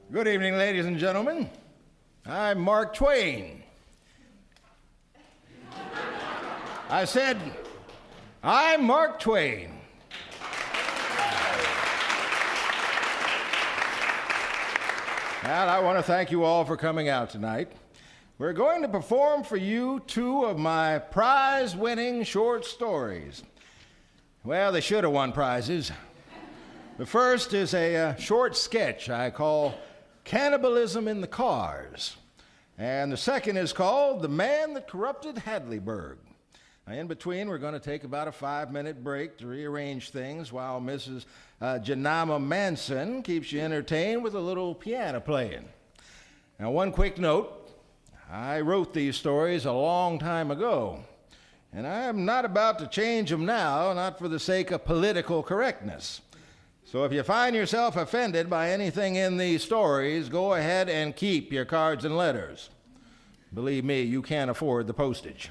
Good evening, ladies and gentlemen. I'm Mark Twain. I said, I'm Mark Twain. And I want to thank you all for coming out tonight. We're going to perform for you two of my prize-winning short stories. Well, they should have won prizes. The first is a short sketch I call Cannibalism in the Cars. And the second is called The Man That Corrupted Hadleyburg. Now, in between, we're going to take about a 5-minute break to rearrange things while Mrs. Jenima Manson keeps you entertained with a little piano playing. Now, one quick note. I wrote these stories a long time ago, and I'm not about to change them now, not for the sake of political correctness. So if you find yourself offended by anything in these stories, go ahead and keep your cards and letters. Believe me, you can't afford the postage.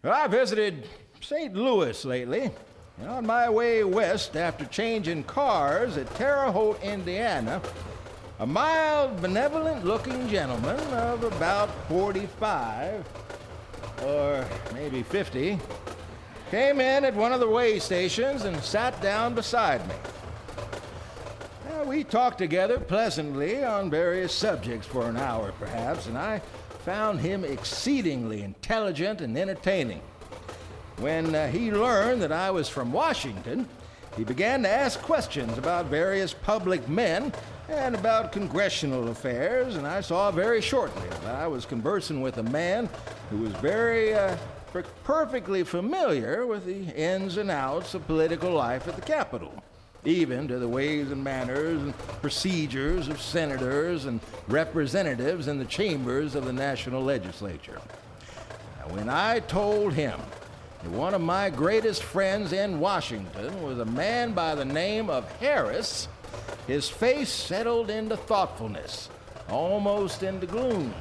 Well, I visited St. Louis lately, and on my way west after changing cars at Terre Haute, Indiana, a mild, benevolent-looking gentleman of about 45, or maybe 50, came in at one of the way stations and sat down beside me. Now, we talked together pleasantly on various subjects for an hour, perhaps, and I found him exceedingly intelligent and entertaining. When he learned that I was from Washington, he began to ask questions about various public men and about congressional affairs, and I saw very shortly that I was conversing with a man who was very perfectly familiar with the ins and outs of political life at the Capitol, even to the ways and manners and procedures of senators and representatives in the chambers of the national legislature. Now, when I told him that one of my greatest friends in Washington was a man by the name of Harris, his face settled into thoughtfulness, almost into gloom.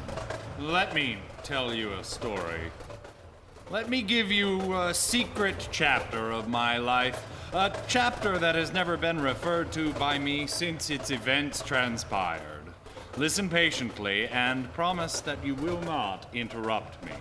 Let me tell you a story. Let me give you a secret chapter of my life, a chapter that has never been referred to by me since its events transpired. Listen patiently and promise that you will not interrupt me.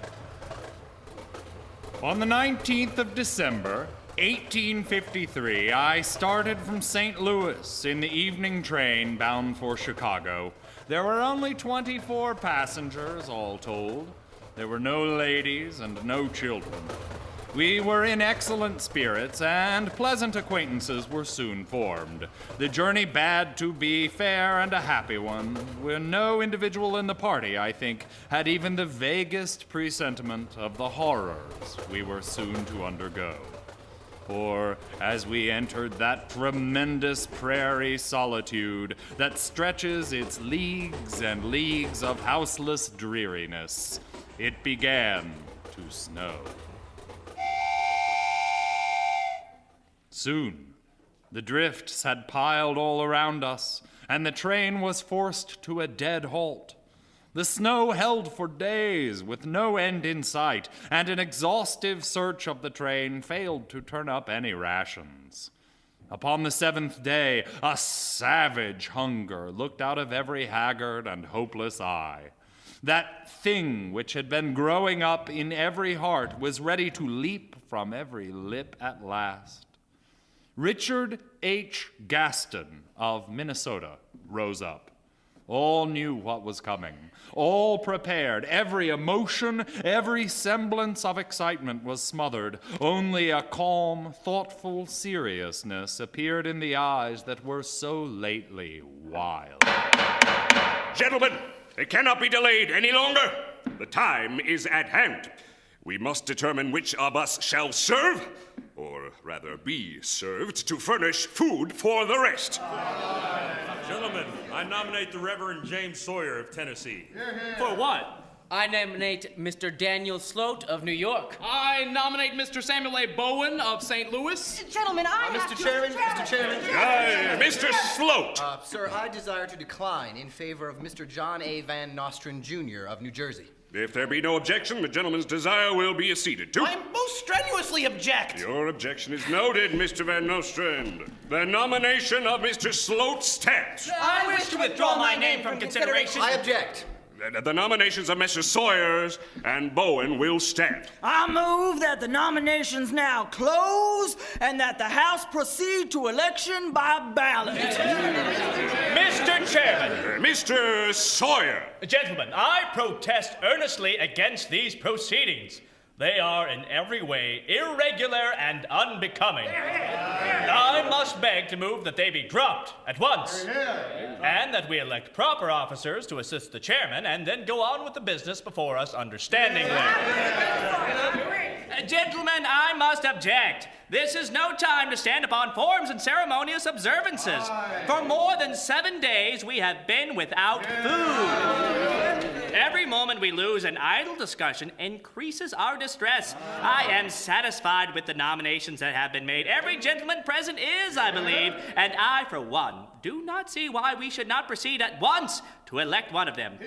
On the 19th of December, 1853, I started from St. Louis in the evening train bound for Chicago. There were only 24 passengers, all told. There were no ladies and no children. We were in excellent spirits, and pleasant acquaintances were soon formed. The journey bade to be fair and a happy one, where no individual in the party, I think, had even the vaguest presentiment of the horrors we were soon to undergo. For as we entered that tremendous prairie solitude that stretches its leagues and leagues of houseless dreariness, it began to snow. Soon, the drifts had piled all around us, and the train was forced to a dead halt. The snow held for days with no end in sight, and an exhaustive search of the train failed to turn up any rations. Upon the 7th day, a savage hunger looked out of every haggard and hopeless eye. That thing which had been growing up in every heart was ready to leap from every lip at last. Richard H. Gaston of Minnesota rose up. All knew what was coming. All prepared. Every emotion, every semblance of excitement was smothered. Only a calm, thoughtful seriousness appeared in the eyes that were so lately wild. Gentlemen, it cannot be delayed any longer. The time is at hand. We must determine which of us shall serve, or rather be served, to furnish food for the rest. Gentlemen, I nominate the Reverend James Sawyer of Tennessee. For what? I nominate Mr. Daniel Sloat of New York. I nominate Mr. Samuel A. Bowen of St. Louis. Gentlemen, Mr. Chairman, Mr. Sloat. Sir, I desire to decline in favor of Mr. John A. Van Nostrand, Jr. of New Jersey. If there be no objection, the gentleman's desire will be acceded to. I most strenuously object. Your objection is noted, Mr. Van Nostrand. The nomination of Mr. Sloat stands. I wish to withdraw my name from consideration. I object. The nominations of Messrs. Sawyers and Bowen will stand. I move that the nominations now close and that the House proceed to election by ballot. Mr. Chairman. Mr. Sawyer. Gentlemen, I protest earnestly against these proceedings. They are in every way irregular and unbecoming. I must beg to move that they be dropped at once, and that we elect proper officers to assist the chairman and then go on with the business before us understandingly. Gentlemen, I must object. This is no time to stand upon forms and ceremonious observances. For more than 7 days, we have been without food. Every moment we lose in idle discussion increases our distress. I am satisfied with the nominations that have been made. Every gentleman present is, I believe, and I, for one, do not see why we should not proceed at once to elect one of them.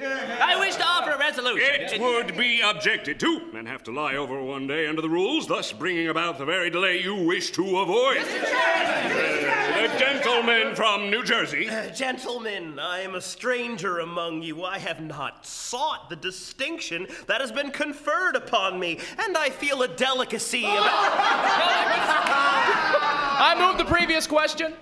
I wish to offer a resolution. It would be objected to and have to lie over one day under the rules, thus bringing about the very delay you wish to avoid. The gentleman from New Jersey. Gentlemen, I am a stranger among you. I have not sought the distinction that has been conferred upon me, and I feel a delicacy about... I move the previous question.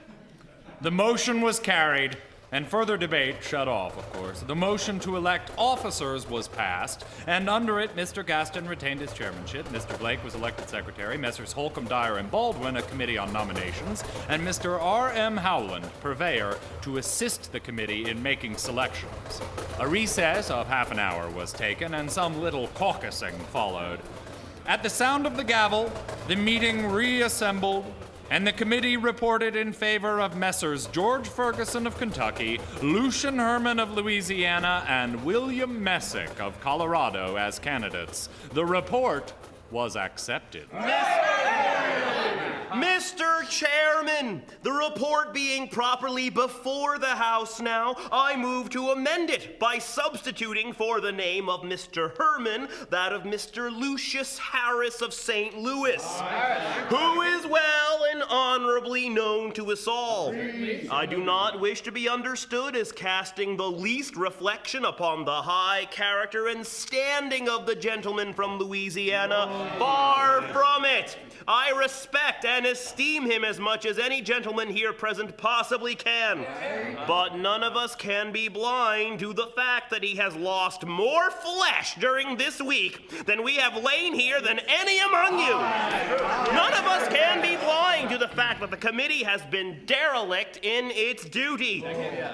The motion was carried, and further debate shut off, of course. The motion to elect officers was passed, and under it, Mr. Gaston retained his chairmanship, Mr. Blake was elected secretary, Messrs. Holcomb, Dyer, and Baldwin, a committee on nominations, and Mr. R.M. Howland, purveyor, to assist the committee in making selections. A recess of half an hour was taken, and some little caucusing followed. At the sound of the gavel, the meeting reassembled, and the committee reported in favor of Messrs. George Ferguson of Kentucky, Lucian Herman of Louisiana, and William Messick of Colorado as candidates. The report was accepted. Mr. Chairman, the report being properly before the House now, I move to amend it by substituting for the name of Mr. Herman that of Mr. Lucius Harris of St. Louis, who is well and honorably known to us all. I do not wish to be understood as casting the least reflection upon the high character and standing of the gentleman from Louisiana. Far from it. I respect and esteem him as much as any gentleman here present possibly can. But none of us can be blind to the fact that he has lost more flesh during this week than we have lain here than any among you. None of us can be blind to the fact that the committee has been derelict in its duty,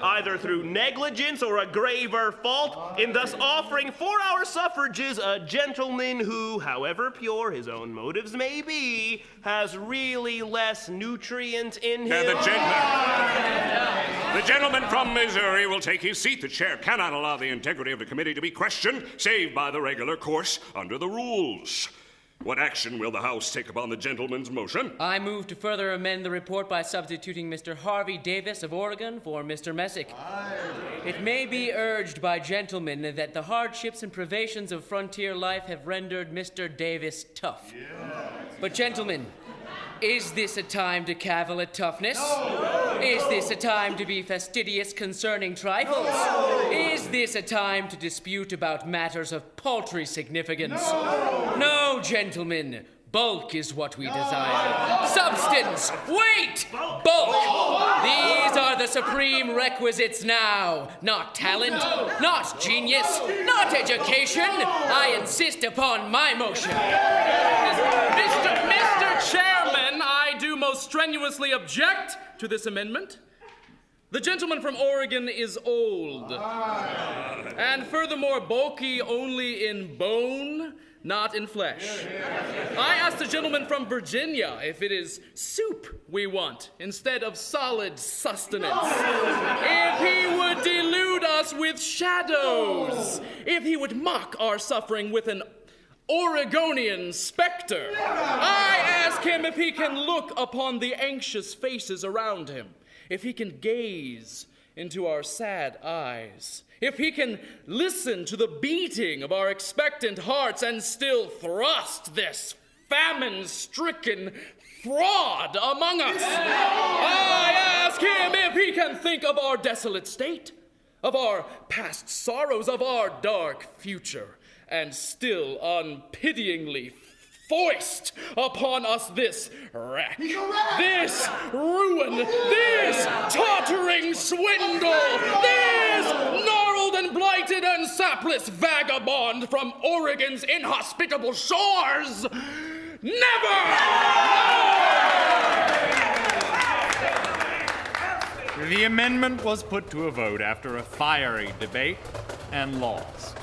either through negligence or a graver fault, in thus offering for our suffrages a gentleman who, however pure his own motives may be, has really less nutrient in him. The gentleman from Missouri will take his seat. The chair cannot allow the integrity of the committee to be questioned, save by the regular course under the rules. What action will the House take upon the gentleman's motion? I move to further amend the report by substituting Mr. Harvey Davis of Oregon for Mr. Messick. It may be urged by gentlemen that the hardships and privations of frontier life have rendered Mr. Davis tough. But gentlemen, is this a time to cavil at toughness? No. Is this a time to be fastidious concerning trifles? No. Is this a time to dispute about matters of paltry significance? No, gentlemen. Bulk is what we desire. Substance, weight, bulk. These are the supreme requisites now. Not talent, not genius, not education. I insist upon my motion. Mr. Chairman, I do most strenuously object to this amendment. The gentleman from Oregon is old, and furthermore bulky only in bone, not in flesh. I asked the gentleman from Virginia if it is soup we want instead of solid sustenance. If he would delude us with shadows. If he would mock our suffering with an Oregonian specter. I ask him if he can look upon the anxious faces around him. If he can gaze into our sad eyes, if he can listen to the beating of our expectant hearts and still thrust this famine-stricken fraud among us, I ask him if he can think of our desolate state, of our past sorrows, of our dark future, and still unpityingly foist upon us this wreck, this ruin, this tottering swindle, this gnarled and blighted and sapless vagabond from Oregon's inhospitable shores. Never! The amendment was put to a vote after a fiery debate and lost.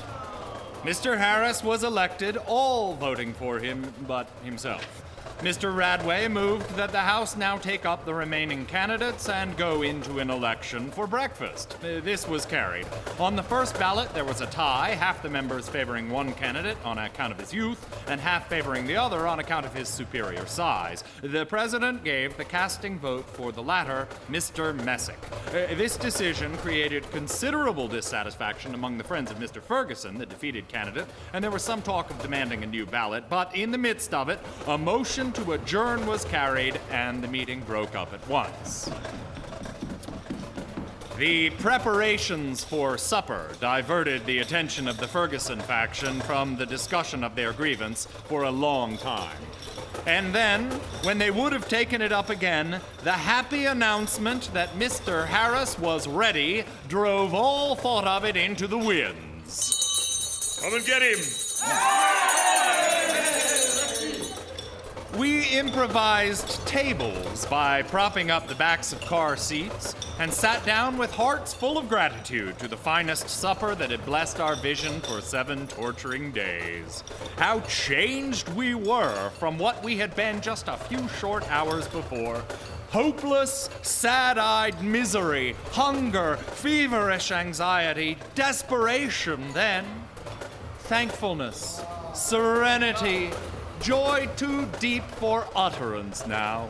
Mr. Harris was elected, all voting for him but himself. Mr. Radway moved that the House now take up the remaining candidates and go into an election for breakfast. This was carried. On the first ballot, there was a tie, half the members favoring one candidate on account of his youth, and half favoring the other on account of his superior size. The president gave the casting vote for the latter, Mr. Messick. This decision created considerable dissatisfaction among the friends of Mr. Ferguson, the defeated candidate, and there was some talk of demanding a new ballot, but in the midst of it, a motion to adjourn was carried, and the meeting broke up at once. The preparations for supper diverted the attention of the Ferguson faction from the discussion of their grievance for a long time. And then, when they would have taken it up again, the happy announcement that Mr. Harris was ready drove all thought of it into the winds. Come and get him! We improvised tables by propping up the backs of car seats and sat down with hearts full of gratitude to the finest supper that had blessed our vision for 7 torturing days. How changed we were from what we had been just a few short hours before. Hopeless, sad-eyed misery, hunger, feverish anxiety, desperation then. Thankfulness, serenity, joy too deep for utterance now.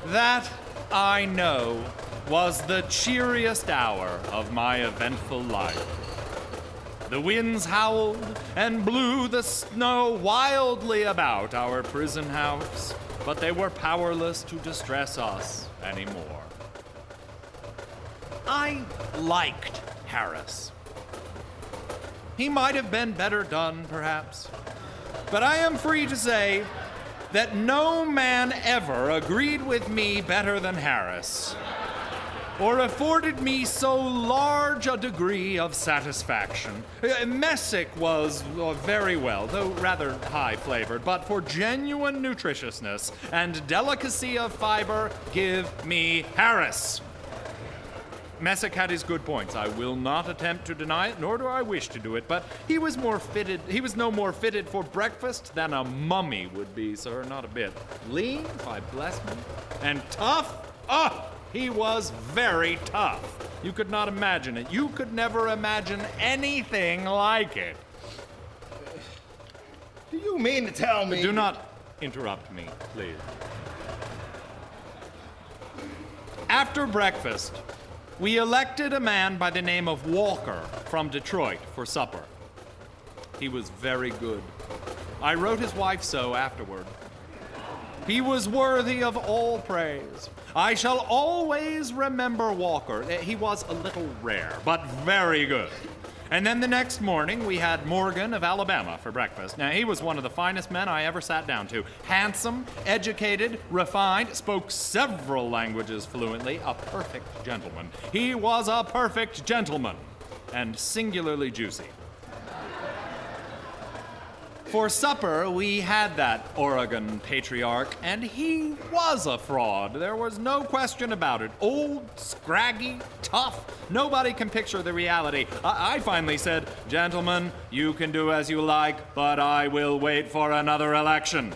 That, I know, was the cheeriest hour of my eventful life. The winds howled and blew the snow wildly about our prison house, but they were powerless to distress us anymore. I liked Harris. He might have been better done, perhaps, but I am free to say that no man ever agreed with me better than Harris, or afforded me so large a degree of satisfaction. Messick was very well, though rather high-flavored, but for genuine nutritiousness and delicacy of fiber, give me Harris. Messick had his good points. I will not attempt to deny it, nor do I wish to do it, but he was no more fitted for breakfast than a mummy would be, sir, not a bit. Lean, why bless me, and tough? He was very tough. You could not imagine it. You could never imagine anything like it. Do you mean to tell me? Do not interrupt me, please. After breakfast, we elected a man by the name of Walker from Detroit for supper. He was very good. I wrote his wife so afterward. He was worthy of all praise. I shall always remember Walker. He was a little rare, but very good. And then the next morning, we had Morgan of Alabama for breakfast. Now, he was one of the finest men I ever sat down to. Handsome, educated, refined, spoke several languages fluently, a perfect gentleman. He was a perfect gentleman, and singularly juicy. For supper, we had that Oregon patriarch, and he was a fraud. There was no question about it. Old, scraggy, tough. Nobody can picture the reality. I finally said, "Gentlemen, you can do as you like, but I will wait for another election."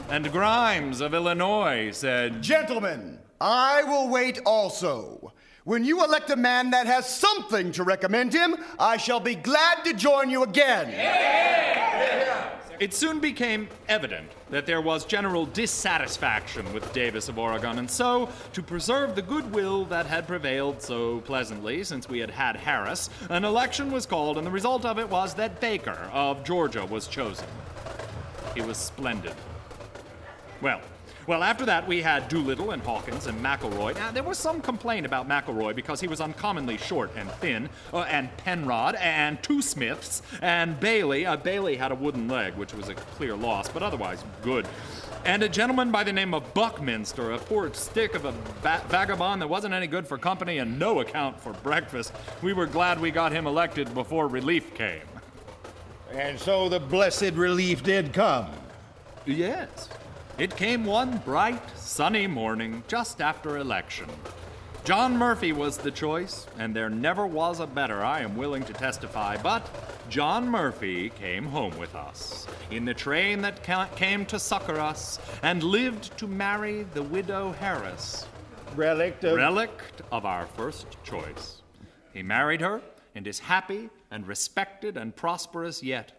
And Grimes of Illinois said, "Gentlemen, I will wait also. When you elect a man that has something to recommend him, I shall be glad to join you again." It soon became evident that there was general dissatisfaction with Davis of Oregon, and so, to preserve the goodwill that had prevailed so pleasantly since we had had Harris, an election was called, and the result of it was that Baker of Georgia was chosen. He was splendid. Well, after that, we had Doolittle and Hawkins and McElroy. Now, there was some complaint about McElroy because he was uncommonly short and thin, and Penrod, and two Smiths, and Bailey. Bailey had a wooden leg, which was a clear loss, but otherwise good. And a gentleman by the name of Buckminster, a poor stick of a vagabond that wasn't any good for company and no account for breakfast. We were glad we got him elected before relief came. And so the blessed relief did come. Yes. It came one bright, sunny morning just after election. John Murphy was the choice, and there never was a better, I am willing to testify, but John Murphy came home with us in the train that came to succor us and lived to marry the widow Harris, relict of our first choice. He married her and is happy and respected and prosperous yet.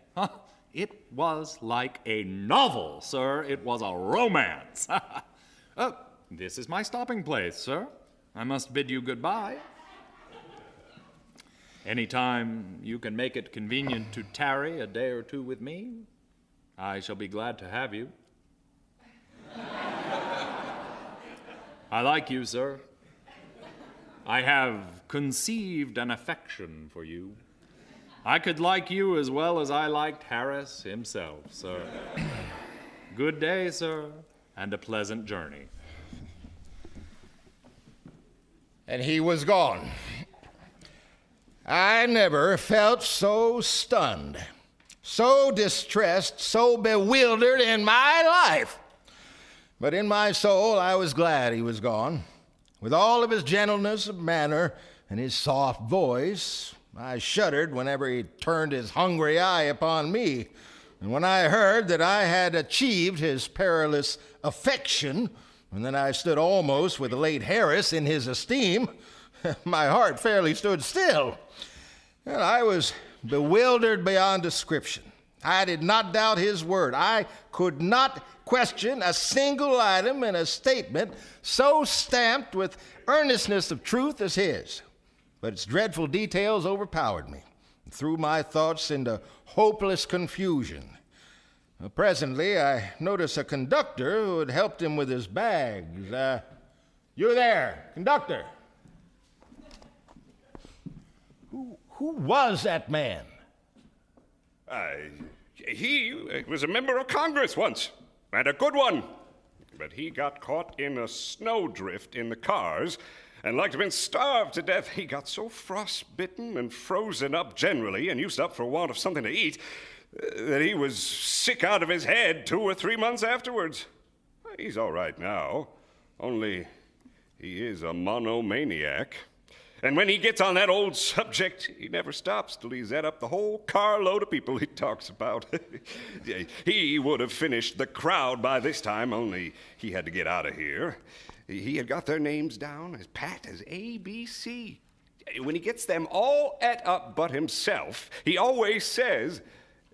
It was like a novel, sir. It was a romance. This is my stopping place, sir. I must bid you goodbye. Anytime you can make it convenient to tarry a day or two with me, I shall be glad to have you. I like you, sir. I have conceived an affection for you. I could like you as well as I liked Harris himself, sir. Good day, sir, and a pleasant journey. And he was gone. I never felt so stunned, so distressed, so bewildered in my life. But in my soul, I was glad he was gone. With all of his gentleness of manner and his soft voice, I shuddered whenever he turned his hungry eye upon me. And when I heard that I had achieved his perilous affection, and that I stood almost with the late Harris in his esteem, my heart fairly stood still. And I was bewildered beyond description. I did not doubt his word. I could not question a single item in a statement so stamped with earnestness of truth as his. But its dreadful details overpowered me and threw my thoughts into hopeless confusion. Presently, I noticed a conductor who had helped him with his bags. You there, conductor? Who was that man? He was a member of Congress once, and a good one. But he got caught in a snowdrift in the cars, and like to have been starved to death. He got so frostbitten and frozen up generally, and used up for want of something to eat, that he was sick out of his head 2 or 3 months afterwards. He's all right now, only he is a monomaniac. And when he gets on that old subject, he never stops till he's ate up the whole carload of people he talks about. He would have finished the crowd by this time, only he had to get out of here. He had got their names down as pat as ABC. When he gets them all ate up but himself, he always says,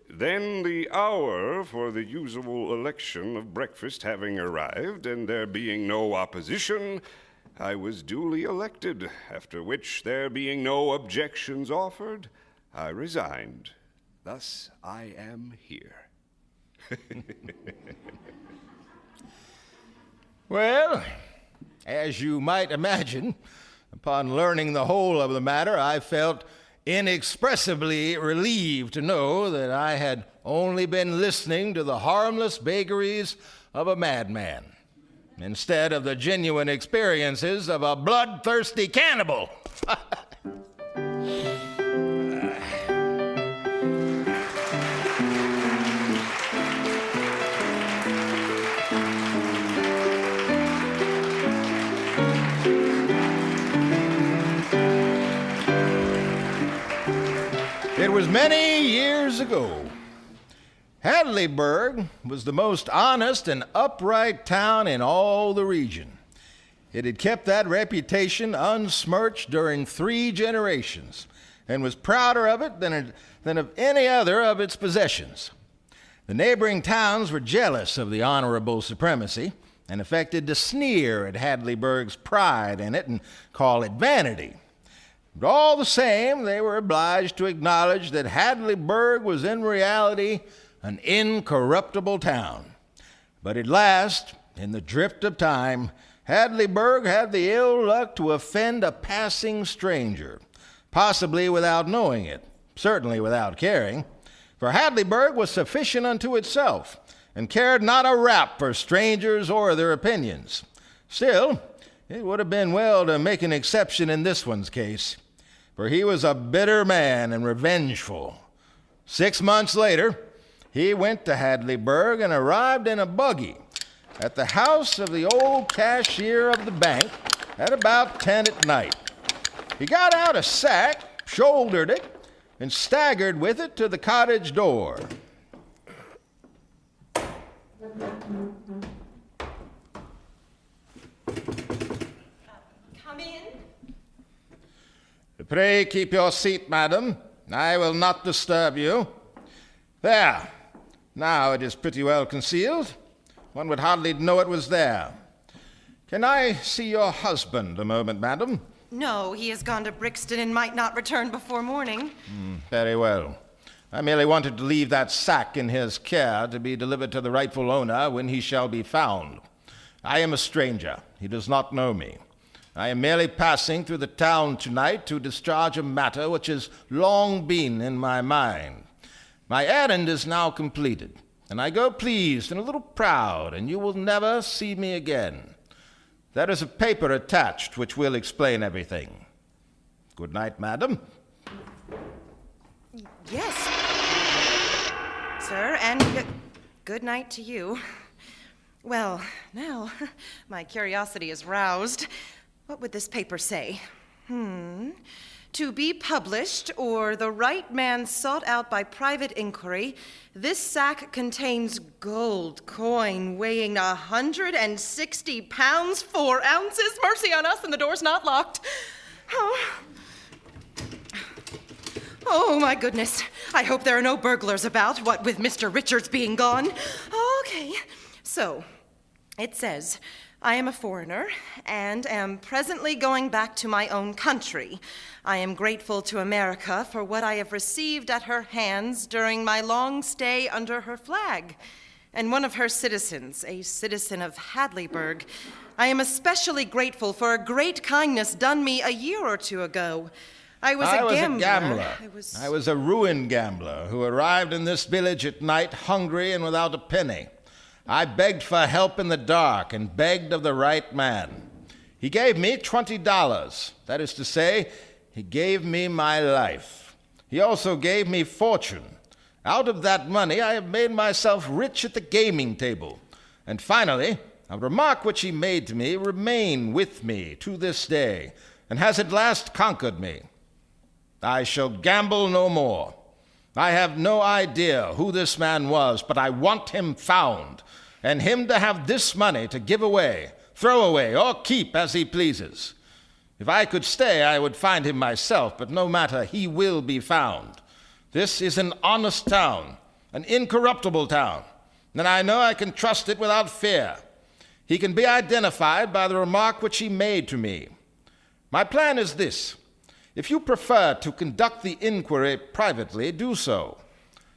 "Then the hour for the usual election of breakfast having arrived, and there being no opposition, I was duly elected, after which, there being no objections offered, I resigned. Thus I am here." Well, as you might imagine, upon learning the whole of the matter, I felt inexpressibly relieved to know that I had only been listening to the harmless vagaries of a madman, instead of the genuine experiences of a bloodthirsty cannibal. It was many years ago. Hadleyburg was the most honest and upright town in all the region. It had kept that reputation unsmirched during 3 generations and was prouder of it than of any other of its possessions. The neighboring towns were jealous of the honorable supremacy and affected to sneer at Hadleyburg's pride in it and call it vanity. But all the same, they were obliged to acknowledge that Hadleyburg was in reality an incorruptible town. But at last, in the drift of time, Hadleyburg had the ill luck to offend a passing stranger, possibly without knowing it, certainly without caring, for Hadleyburg was sufficient unto itself, and cared not a rap for strangers or their opinions. Still, it would have been well to make an exception in this one's case, for he was a bitter man and revengeful. 6 months later, he went to Hadleyburg and arrived in a buggy at the house of the old cashier of the bank at about 10 at night. He got out a sack, shouldered it, and staggered with it to the cottage door. Come in. Pray keep your seat, madam. I will not disturb you. There. Now it is pretty well concealed. One would hardly know it was there. Can I see your husband a moment, madam? No, he has gone to Brixton and might not return before morning. Very well. I merely wanted to leave that sack in his care to be delivered to the rightful owner when he shall be found. I am a stranger. He does not know me. I am merely passing through the town tonight to discharge a matter which has long been in my mind. My errand is now completed, and I go pleased and a little proud, and you will never see me again. There is a paper attached which will explain everything. Good night, madam. Yes, sir, and good night to you. Well, now, my curiosity is roused. What would this paper say? To be published, or the right man sought out by private inquiry, this sack contains gold coin weighing 160 pounds, 4 ounces. Mercy on us, and the door's not locked. Oh, my goodness. I hope there are no burglars about, what with Mr. Richards being gone. Okay, so it says, I am a foreigner and am presently going back to my own country. I am grateful to America for what I have received at her hands during my long stay under her flag. And one of her citizens, a citizen of Hadleyburg, I am especially grateful for a great kindness done me a year or two ago. I was a gambler. I was a ruined gambler who arrived in this village at night hungry and without a penny. I begged for help in the dark and begged of the right man. He gave me $20. That is to say, he gave me my life. He also gave me fortune. Out of that money, I have made myself rich at the gaming table. And finally, a remark which he made to me remains with me to this day and has at last conquered me. I shall gamble no more. I have no idea who this man was, but I want him found, and him to have this money to give away, throw away, or keep as he pleases. If I could stay, I would find him myself, but no matter, he will be found. This is an honest town, an incorruptible town, and I know I can trust it without fear. He can be identified by the remark which he made to me. My plan is this. If you prefer to conduct the inquiry privately, do so.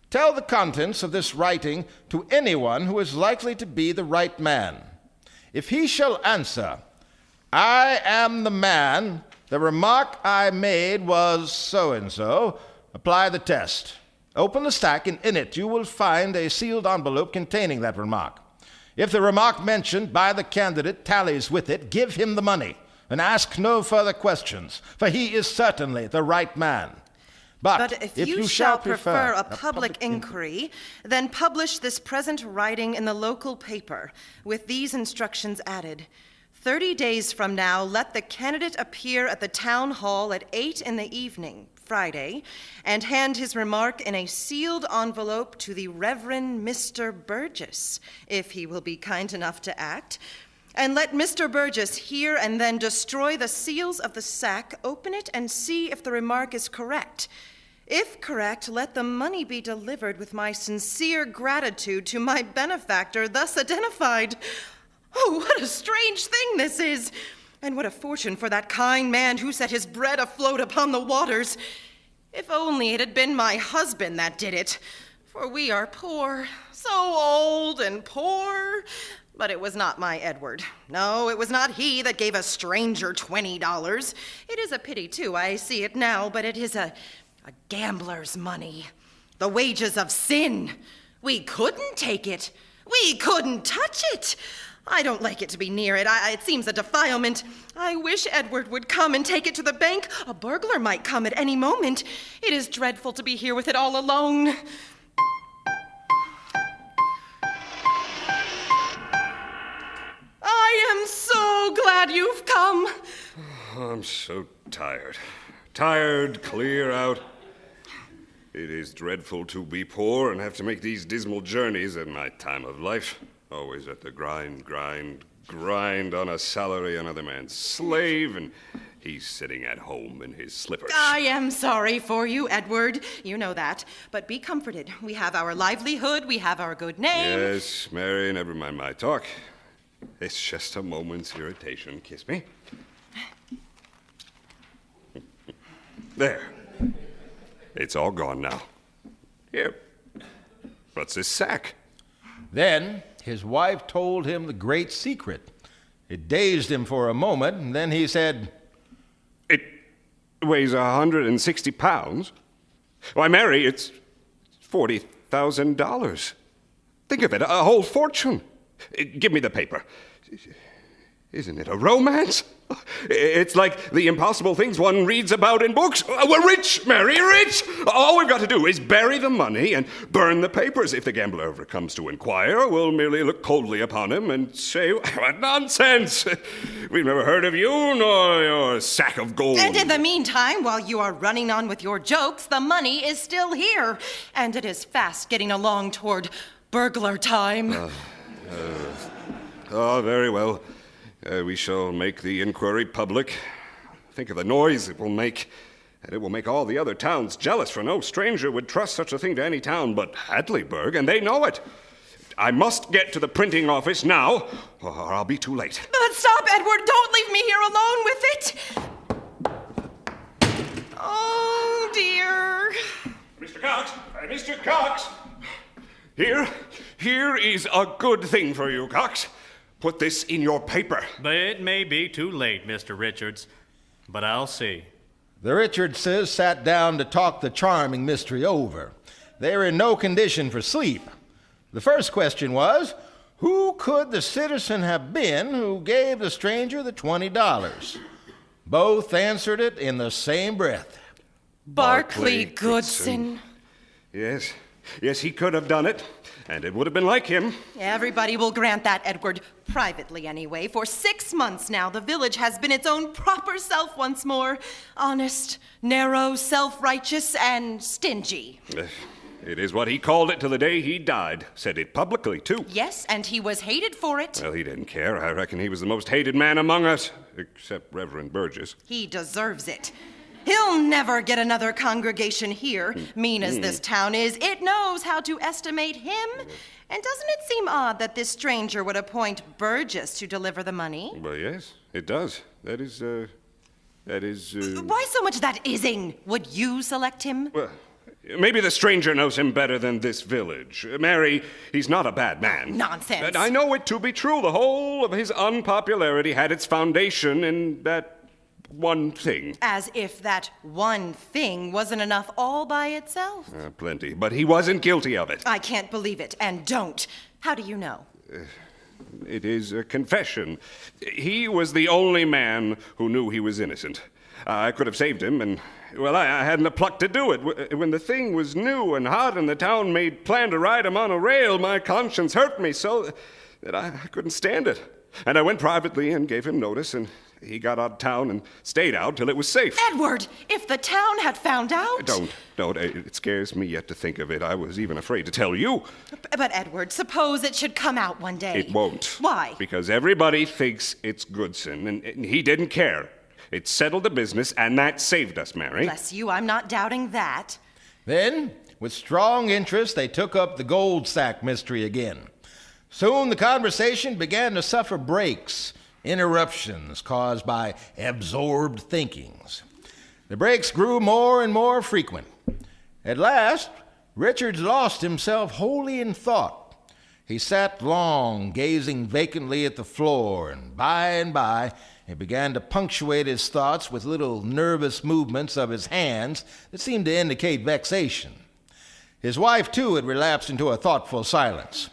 Tell the contents of this writing to anyone who is likely to be the right man. If he shall answer, I am the man, the remark I made was so-and-so, apply the test. Open the stack, and in it you will find a sealed envelope containing that remark. If the remark mentioned by the candidate tallies with it, give him the money, and ask no further questions, for he is certainly the right man. But if you shall prefer a public inquiry, then publish this present writing in the local paper, with these instructions added. 30 days from now, let the candidate appear at the town hall at 8 in the evening, Friday, and hand his remark in a sealed envelope to the Reverend Mr. Burgess, if he will be kind enough to act. And let Mr. Burgess hear and then destroy the seals of the sack, open it, and see if the remark is correct. If correct, let the money be delivered with my sincere gratitude to my benefactor thus identified. Oh, what a strange thing this is! And what a fortune for that kind man who set his bread afloat upon the waters. If only it had been my husband that did it, for we are poor, so old and poor. But it was not my Edward. No, it was not he that gave a stranger $20. It is a pity, too, I see it now, but it is a gambler's money. The wages of sin. We couldn't take it. We couldn't touch it. I don't like it to be near it. It seems a defilement. I wish Edward would come and take it to the bank. A burglar might come at any moment. It is dreadful to be here with it all alone. I am so glad you've come. I'm so tired. Tired, clear out. It is dreadful to be poor and have to make these dismal journeys at my time of life. Always at the grind on a salary, another man's slave, and he's sitting at home in his slippers. I am sorry for you, Edward. You know that. But be comforted. We have our livelihood, we have our good name. Yes, Mary, never mind my talk. It's just a moment's irritation. Kiss me. There. It's all gone now. Here. What's this sack? Then his wife told him the great secret. It dazed him for a moment, and then he said, It weighs 160 pounds. Why, Mary, it's $40,000. Think of it, a whole fortune. Give me the paper. Isn't it a romance? It's like the impossible things one reads about in books. We're rich, Mary, rich! All we've got to do is bury the money and burn the papers. If the gambler ever comes to inquire, we'll merely look coldly upon him and say, what nonsense! We've never heard of you nor your sack of gold. And in the meantime, while you are running on with your jokes, the money is still here. And it is fast getting along toward burglar time. Very well. We shall make the inquiry public. Think of the noise it will make. And it will make all the other towns jealous, for no stranger would trust such a thing to any town but Hadleyburg, and they know it. I must get to the printing office now, or I'll be too late. But stop, Edward! Don't leave me here alone with it! Oh, dear. Mr. Cox! Mr. Cox! Here is a good thing for you, Cox. Put this in your paper. But it may be too late, Mr. Richards. But I'll see. The Richardses sat down to talk the charming mystery over. They were in no condition for sleep. The first question was, who could the citizen have been who gave the stranger the $20? Both answered it in the same breath. Barclay Goodson. Yes, he could have done it. And it would have been like him. Everybody will grant that, Edward. Privately, anyway. For 6 months now, the village has been its own proper self once more. Honest, narrow, self-righteous, and stingy. It is what he called it till the day he died. Said it publicly, too. Yes, and he was hated for it. Well, he didn't care. I reckon he was the most hated man among us. Except Reverend Burgess. He deserves it. He'll never get another congregation here. Mean as this town is, it knows how to estimate him. And doesn't it seem odd that this stranger would appoint Burgess to deliver the money? Well, yes, it does. That is... Why so much that ising? Would you select him? Well, maybe the stranger knows him better than this village. Mary, he's not a bad man. Nonsense. And I know it to be true. The whole of his unpopularity had its foundation in that one thing. As if that one thing wasn't enough all by itself. Plenty. But he wasn't guilty of it. I can't believe it, and don't. How do you know? It is a confession. He was the only man who knew he was innocent. I could have saved him, and, well, I hadn't the pluck to do it. When the thing was new and hot and the town made plan to ride him on a rail, my conscience hurt me so that I couldn't stand it. And I went privately and gave him notice, and he got out of town and stayed out till it was safe. Edward, if the town had found out... Don't. It scares me yet to think of it. I was even afraid to tell you. But Edward, suppose it should come out one day. It won't. Why? Because everybody thinks it's Goodson, and he didn't care. It settled the business, and that saved us, Mary. Bless you, I'm not doubting that. Then, with strong interest, they took up the gold sack mystery again. Soon the conversation began to suffer breaks, interruptions caused by absorbed thinkings. The breaks grew more and more frequent. At last, Richards lost himself wholly in thought. He sat long, gazing vacantly at the floor, and by, he began to punctuate his thoughts with little nervous movements of his hands that seemed to indicate vexation. His wife, too, had relapsed into a thoughtful silence.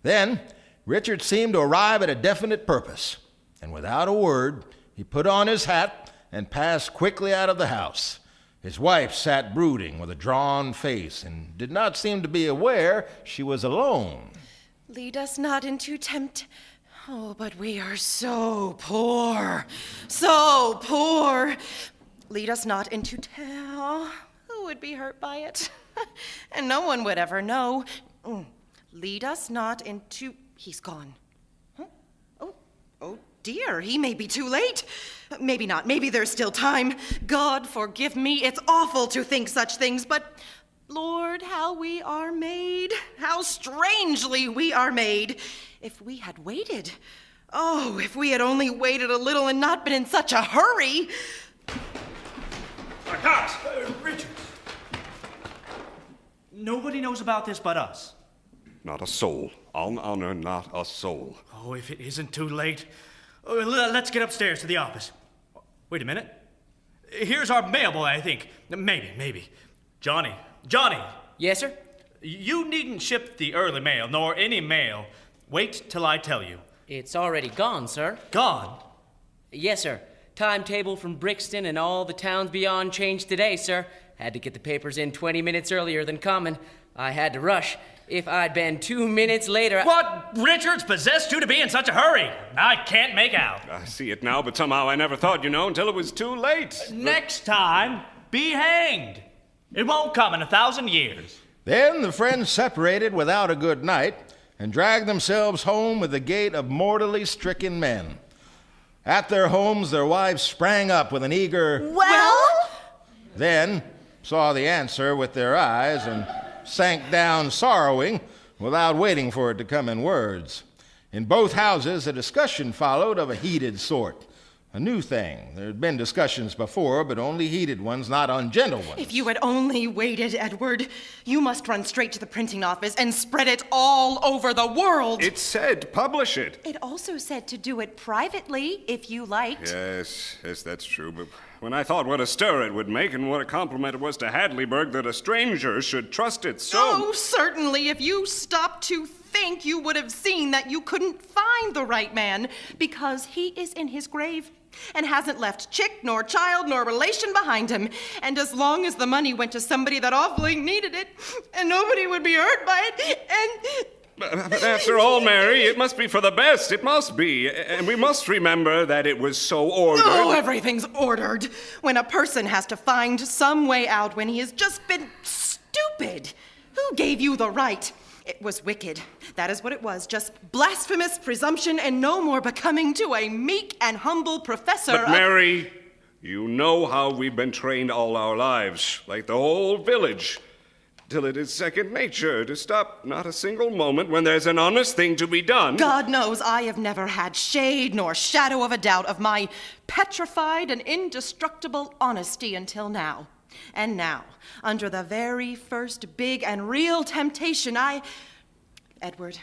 Then, Richard seemed to arrive at a definite purpose, and without a word, he put on his hat and passed quickly out of the house. His wife sat brooding with a drawn face and did not seem to be aware she was alone. Lead us not into Oh, but we are so poor. So poor. Lead us not into Who would be hurt by it? And no one would ever know. Lead us not into... He's gone. Huh? Oh, dear, he may be too late. Maybe not. Maybe there's still time. God forgive me. It's awful to think such things, but... Lord, how we are made. How strangely we are made. If we had waited. Oh, if we had only waited a little and not been in such a hurry. Cops! Richard. Nobody knows about this but us. Not a soul. On honor, not a soul. Oh, if it isn't too late. Let's get upstairs to the office. Wait a minute. Here's our mailboy, I think. Maybe. Johnny. Yes, sir? You needn't ship the early mail, nor any mail. Wait till I tell you. It's already gone, sir. Gone? Yes, sir. Timetable from Brixton and all the towns beyond changed today, sir. Had to get the papers in 20 minutes earlier than common. I had to rush. If I'd been 2 minutes later... What Richards possessed you to be in such a hurry? I can't make out. I see it now, but somehow I never thought, until it was too late. Next time, be hanged. It won't come in 1,000 years. Then the friends separated without a good night and dragged themselves home with the gait of mortally stricken men. At their homes, their wives sprang up with an eager, Well? Then saw the answer with their eyes and sank down sorrowing without waiting for it to come in words. In both houses, a discussion followed of a heated sort. A new thing. There had been discussions before, but only heated ones, not ungentle ones. If you had only waited, Edward, you must run straight to the printing office and spread it all over the world. It said publish it. It also said to do it privately, if you liked. Yes, that's true, but when I thought what a stir it would make and what a compliment it was to Hadleyburg that a stranger should trust it so... Oh, certainly. If you stopped to think, you would have seen that you couldn't find the right man because he is in his grave and hasn't left chick nor child nor relation behind him. And as long as the money went to somebody that awfully needed it and nobody would be hurt by it, and... But after all, Mary, it must be for the best. It must be. And we must remember that it was so ordered. Oh, everything's ordered. When a person has to find some way out when he has just been stupid. Who gave you the right? It was wicked. That is what it was. Just blasphemous presumption and no more becoming to a meek and humble professor But Mary, you know how we've been trained all our lives, like the whole village. Till it is second nature to stop not a single moment when there's an honest thing to be done. God knows I have never had shade nor shadow of a doubt of my petrified and indestructible honesty until now. And now, under the very first big and real temptation, Edward,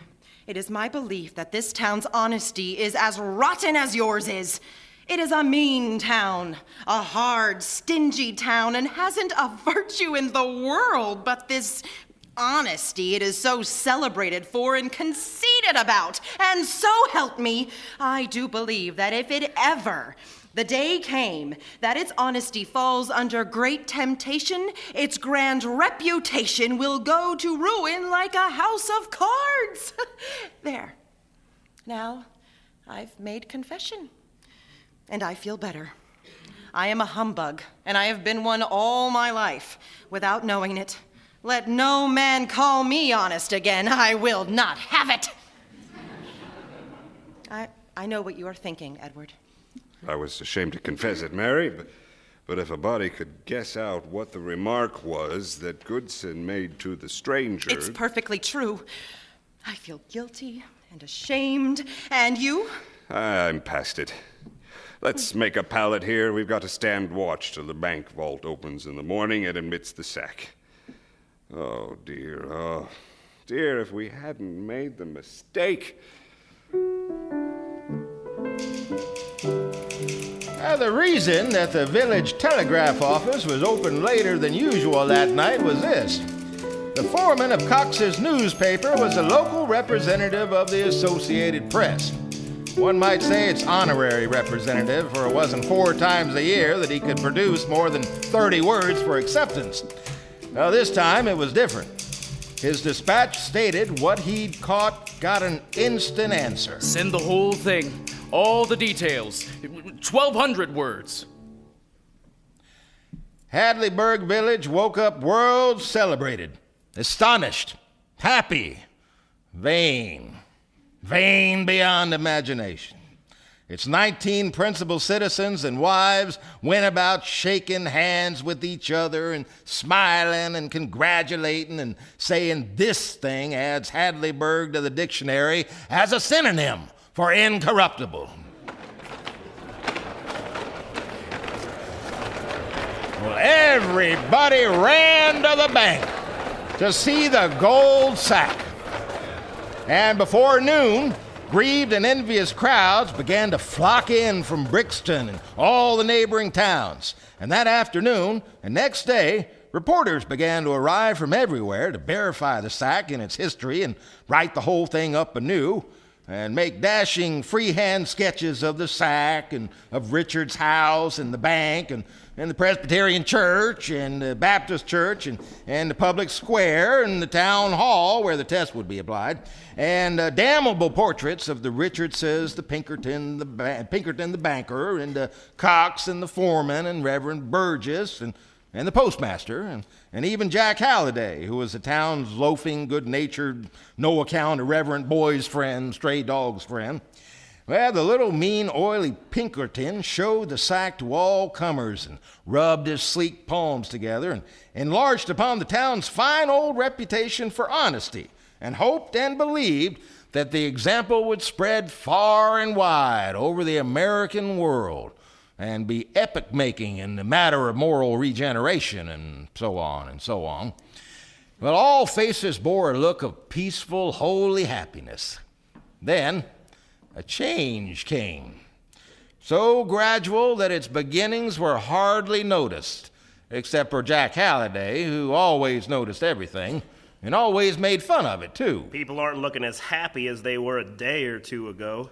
it is my belief that this town's honesty is as rotten as yours is. It is a mean town, a hard, stingy town, and hasn't a virtue in the world but this honesty it is so celebrated for and conceited about. And so help me, I do believe that if it ever the day came that its honesty falls under great temptation, its grand reputation will go to ruin like a house of cards. There. Now, I've made confession. And I feel better. I am a humbug, and I have been one all my life, without knowing it. Let no man call me honest again. I will not have it. I know what you are thinking, Edward. I was ashamed to confess it, Mary, But if a body could guess out what the remark was that Goodson made to the stranger... It's perfectly true. I feel guilty and ashamed. And you? I'm past it. Let's make a pallet here. We've got to stand watch till the bank vault opens in the morning and admits the sack. Oh, dear, if we hadn't made the mistake. The reason that the village telegraph office was open later than usual that night was this. The foreman of Cox's newspaper was a local representative of the Associated Press. One might say it's honorary representative, for it wasn't 4 times a year that he could produce more than 30 words for acceptance. Now, this time it was different. His dispatch stated what he'd caught got an instant answer. Send the whole thing. All the details. 1,200 words. Hadleyburg village woke up world celebrated, astonished, happy, vain beyond imagination. Its 19 principal citizens and wives went about shaking hands with each other and smiling and congratulating and saying this thing adds Hadleyburg to the dictionary as a synonym for incorruptible. Well, everybody ran to the bank to see the gold sack. And before noon, grieved and envious crowds began to flock in from Brixton and all the neighboring towns. And that afternoon and next day, reporters began to arrive from everywhere to verify the sack and its history and write the whole thing up anew and make dashing freehand sketches of the sack and of Richard's house and the bank and the Presbyterian church and the Baptist church and the public square and the town hall where the test would be applied, and damnable portraits of the Richardses, the Pinkerton the banker, and Cox and the foreman and Reverend Burgess and the postmaster, and even Jack Halliday, who was the town's loafing, good-natured, no-account, irreverent boy's friend, stray dog's friend. Well, the little mean, oily Pinkerton showed the sack to all comers and rubbed his sleek palms together and enlarged upon the town's fine old reputation for honesty and hoped and believed that the example would spread far and wide over the American world and be epoch-making in the matter of moral regeneration and so on and so on. But all faces bore a look of peaceful, holy happiness. Then a change came, so gradual that its beginnings were hardly noticed, except for Jack Halliday, who always noticed everything and always made fun of it, too. People aren't looking as happy as they were a day or two ago.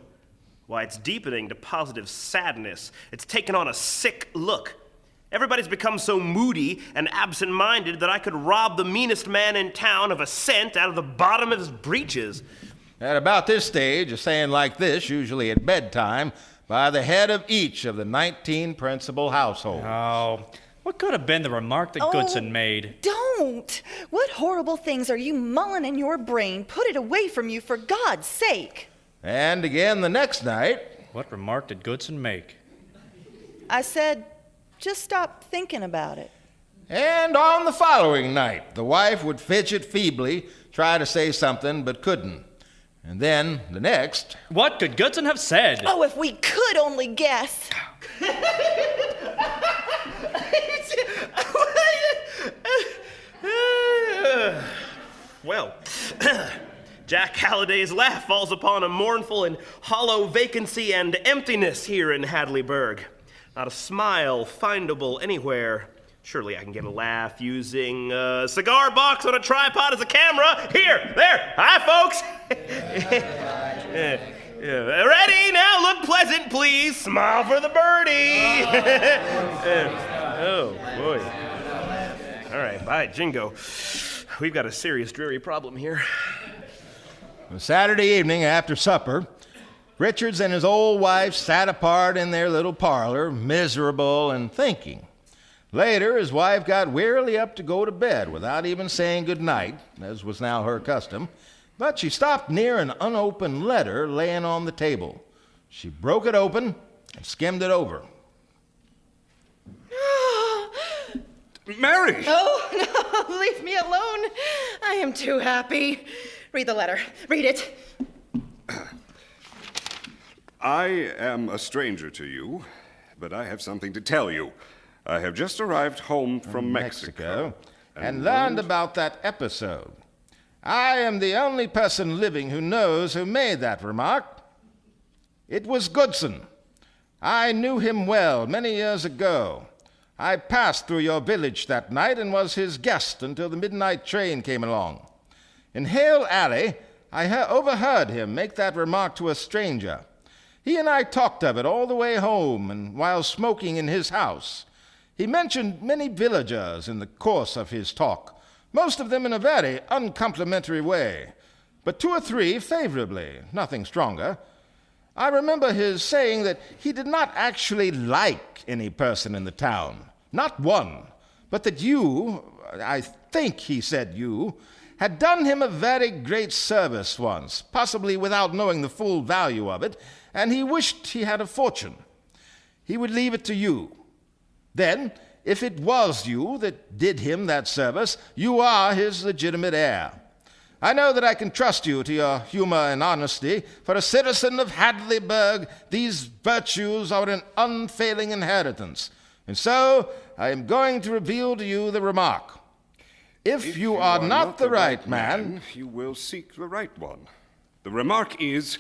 Why, it's deepening to positive sadness. It's taken on a sick look. Everybody's become so moody and absent-minded that I could rob the meanest man in town of a cent out of the bottom of his breeches. At about this stage, a saying like this, usually at bedtime, by the head of each of the 19 principal households. Oh, what could have been the remark that Goodson made? Don't! What horrible things are you mulling in your brain? Put it away from you, for God's sake. And again the next night. What remark did Goodson make? I said, just stop thinking about it. And on the following night, the wife would fidget feebly, try to say something, but couldn't. And then the next. What could Goodson have said? Oh, if we could only guess. Well, Jack Halliday's laugh falls upon a mournful and hollow vacancy and emptiness here in Hadleyburg. Not a smile findable anywhere. Surely I can get a laugh using a cigar box on a tripod as a camera. Here, there, hi, folks. Ready? Now look pleasant, please. Smile for the birdie. Oh, boy. All right, bye, Jingo. We've got a serious, dreary problem here. Saturday evening after supper, Richards and his old wife sat apart in their little parlor, miserable and thinking. Later, his wife got wearily up to go to bed without even saying good night, as was now her custom, but she stopped near an unopened letter laying on the table. She broke it open and skimmed it over. Mary! Oh, no, leave me alone. I am too happy. Read the letter. Read it. I am a stranger to you, but I have something to tell you. I have just arrived home from Mexico and learned about that episode. I am the only person living who knows who made that remark. It was Goodson. I knew him well many years ago. I passed through your village that night and was his guest until the midnight train came along. In Hale Alley, I overheard him make that remark to a stranger. He and I talked of it all the way home and while smoking in his house. He mentioned many villagers in the course of his talk, most of them in a very uncomplimentary way, but 2 or 3 favorably, nothing stronger. I remember his saying that he did not actually like any person in the town, not one, but that you, I think he said you, had done him a very great service once, possibly without knowing the full value of it, and he wished he had a fortune. He would leave it to you. Then, if it was you that did him that service, you are his legitimate heir. I know that I can trust you to your humor and honesty. For a citizen of Hadleyburg, these virtues are an unfailing inheritance. And so, I am going to reveal to you the remark. If you are not the right man, you will seek the right one. The remark is,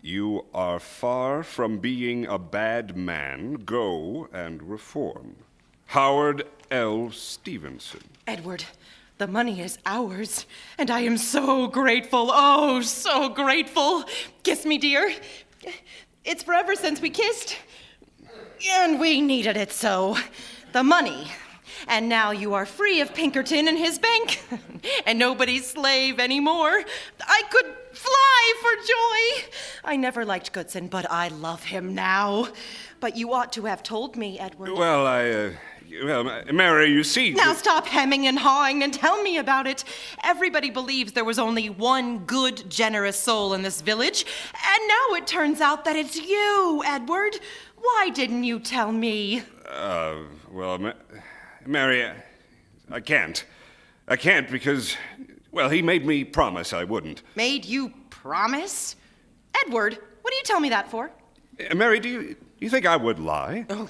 you are far from being a bad man. Go and reform. Howard L. Stevenson. Edward, the money is ours, and I am so grateful. Oh, so grateful. Kiss me, dear. It's forever since we kissed, and we needed it so. The money. And now you are free of Pinkerton and his bank, and nobody's slave anymore. I could fly for joy. I never liked Goodson, but I love him now. But you ought to have told me, Edward. Well, Mary, you see... Now stop hemming and hawing and tell me about it. Everybody believes there was only one good, generous soul in this village, and now it turns out that it's you, Edward. Why didn't you tell me? Mary, I can't. I can't because, well, he made me promise I wouldn't. Made you promise? Edward, what do you tell me that for? Mary, do you think I would lie? Oh,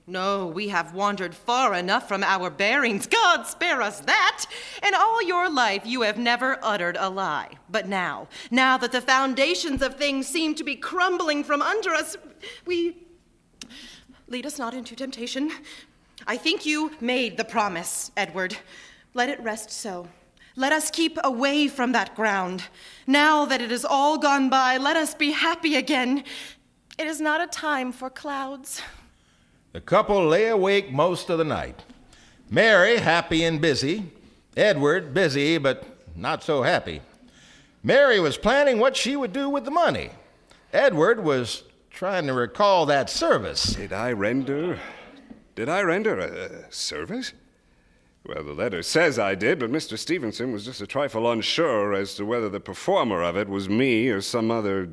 no, we have wandered far enough from our bearings. God spare us that! In all your life, you have never uttered a lie. But now that the foundations of things seem to be crumbling from under us, lead us not into temptation. I think you made the promise, Edward. Let it rest so. Let us keep away from that ground. Now that it is all gone by, let us be happy again. It is not a time for clouds. The couple lay awake most of the night. Mary happy and busy. Edward busy, but not so happy. Mary was planning what she would do with the money. Edward was trying to recall that service. Did I render a service? Well, the letter says I did, but Mr. Stevenson was just a trifle unsure as to whether the performer of it was me or some other...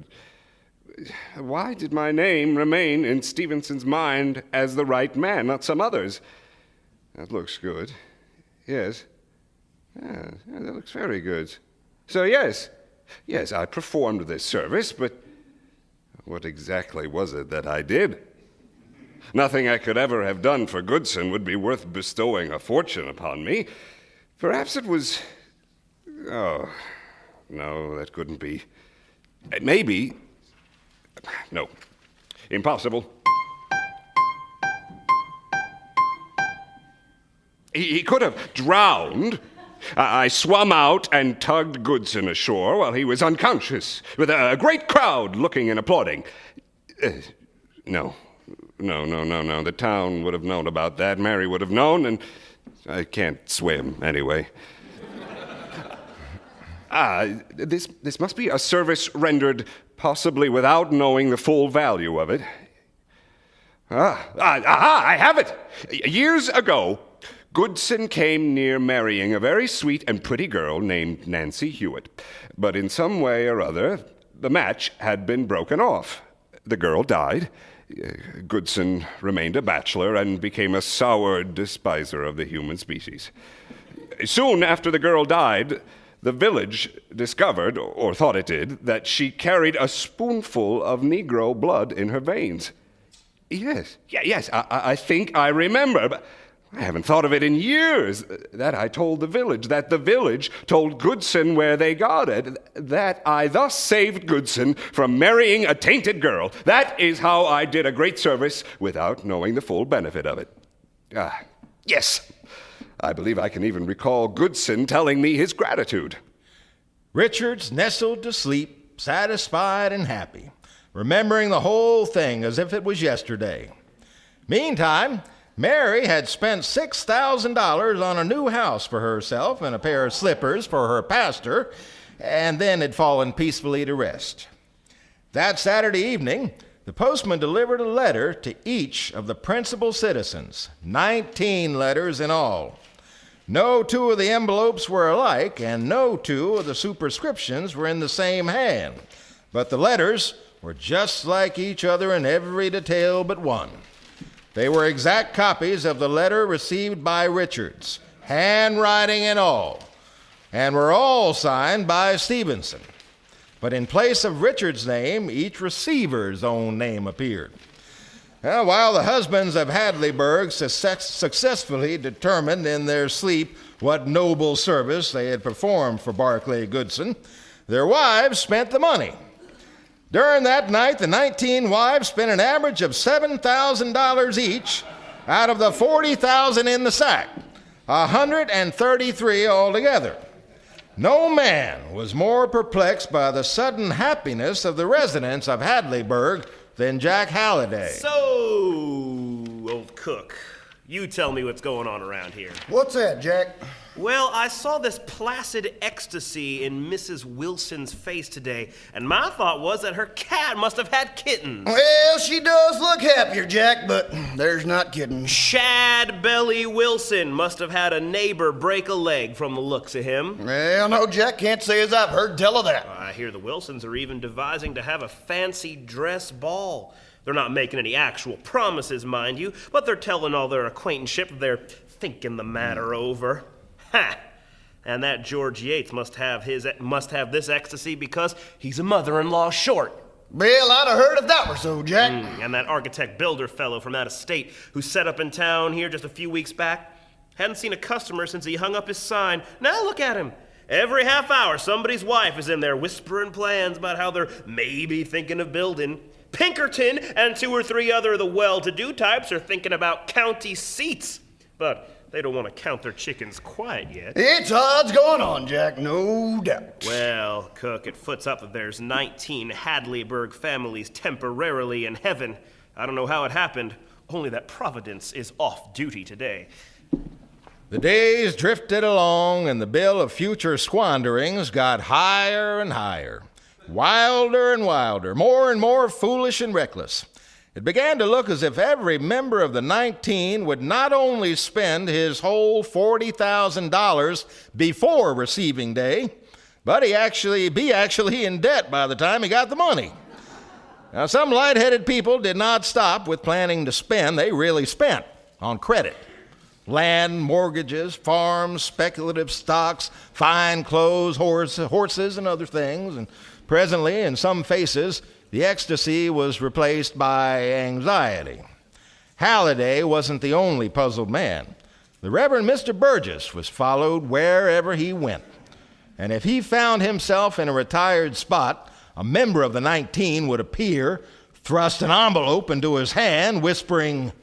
Why did my name remain in Stevenson's mind as the right man, not some others? That looks good. Yes. Yeah, that looks very good. So, yes, I performed this service, but what exactly was it that I did? Nothing I could ever have done for Goodson would be worth bestowing a fortune upon me. Perhaps it was... Oh, no, that couldn't be. Maybe... No, impossible. He could have drowned. I swum out and tugged Goodson ashore while he was unconscious, with a great crowd looking and applauding. No. The town would have known about that. Mary would have known, and I can't swim anyway. This must be a service rendered possibly without knowing the full value of it. I have it! Years ago, Goodson came near marrying a very sweet and pretty girl named Nancy Hewitt. But in some way or other, the match had been broken off. The girl died. Goodson remained a bachelor and became a soured despiser of the human species. Soon after the girl died, the village discovered, or thought it did, that she carried a spoonful of Negro blood in her veins. Yes, I think I remember, but I haven't thought of it in years. That I told the village, that the village told Goodson where they got it, that I thus saved Goodson from marrying a tainted girl. That is how I did a great service without knowing the full benefit of it. Yes, I believe I can even recall Goodson telling me his gratitude. Richards nestled to sleep, satisfied and happy, remembering the whole thing as if it was yesterday. Meantime, Mary had spent $6,000 on a new house for herself and a pair of slippers for her pastor, and then had fallen peacefully to rest. That Saturday evening, the postman delivered a letter to each of the principal citizens, 19 letters in all. No two of the envelopes were alike, and no two of the superscriptions were in the same hand, but the letters were just like each other in every detail but one. They were exact copies of the letter received by Richards, handwriting and all, and were all signed by Stevenson. But in place of Richards' name, each receiver's own name appeared. Well, while the husbands of Hadleyburg successfully determined in their sleep what noble service they had performed for Barclay Goodson, their wives spent the money. During that night, the 19 wives spent an average of $7,000 each out of the $40,000 in the sack, 133 altogether. No man was more perplexed by the sudden happiness of the residents of Hadleyburg than Jack Halliday. So, old cook, you tell me what's going on around here. What's that, Jack? Well, I saw this placid ecstasy in Mrs. Wilson's face today, and my thought was that her cat must have had kittens. Well, she does look happier, Jack, but there's not kittens. Shad Belly Wilson must have had a neighbor break a leg from the looks of him. Well, no, Jack, can't say as I've heard tell of that. I hear the Wilsons are even devising to have a fancy dress ball. They're not making any actual promises, mind you, but they're telling all their acquaintanceship they're thinking the matter over. Ha! And that George Yates must have this ecstasy because he's a mother-in-law short. Well, I'd have heard if that were so, Jack. And that architect builder fellow from out of state who set up in town here just a few weeks back hadn't seen a customer since he hung up his sign. Now look at him. Every half hour, somebody's wife is in there whispering plans about how they're maybe thinking of building. Pinkerton and 2 or 3 other of the well-to-do types are thinking about county seats. But they don't want to count their chickens quite yet. It's odds going on, Jack, no doubt. Well, Cook, it foots up that there's 19 Hadleyburg families temporarily in heaven. I don't know how it happened, only that Providence is off duty today. The days drifted along, and the bill of future squanderings got higher and higher, wilder and wilder, more and more foolish and reckless. It began to look as if every member of the 19 would not only spend his whole $40,000 before receiving day, but be actually in debt by the time he got the money. Now, some light-headed people did not stop with planning to spend. They really spent on credit. Land, mortgages, farms, speculative stocks, fine clothes, horses, and other things. And presently, in some faces, the ecstasy was replaced by anxiety. Halliday wasn't the only puzzled man. The Reverend Mr. Burgess was followed wherever he went. And if he found himself in a retired spot, a member of the 19 would appear, thrust an envelope into his hand, whispering,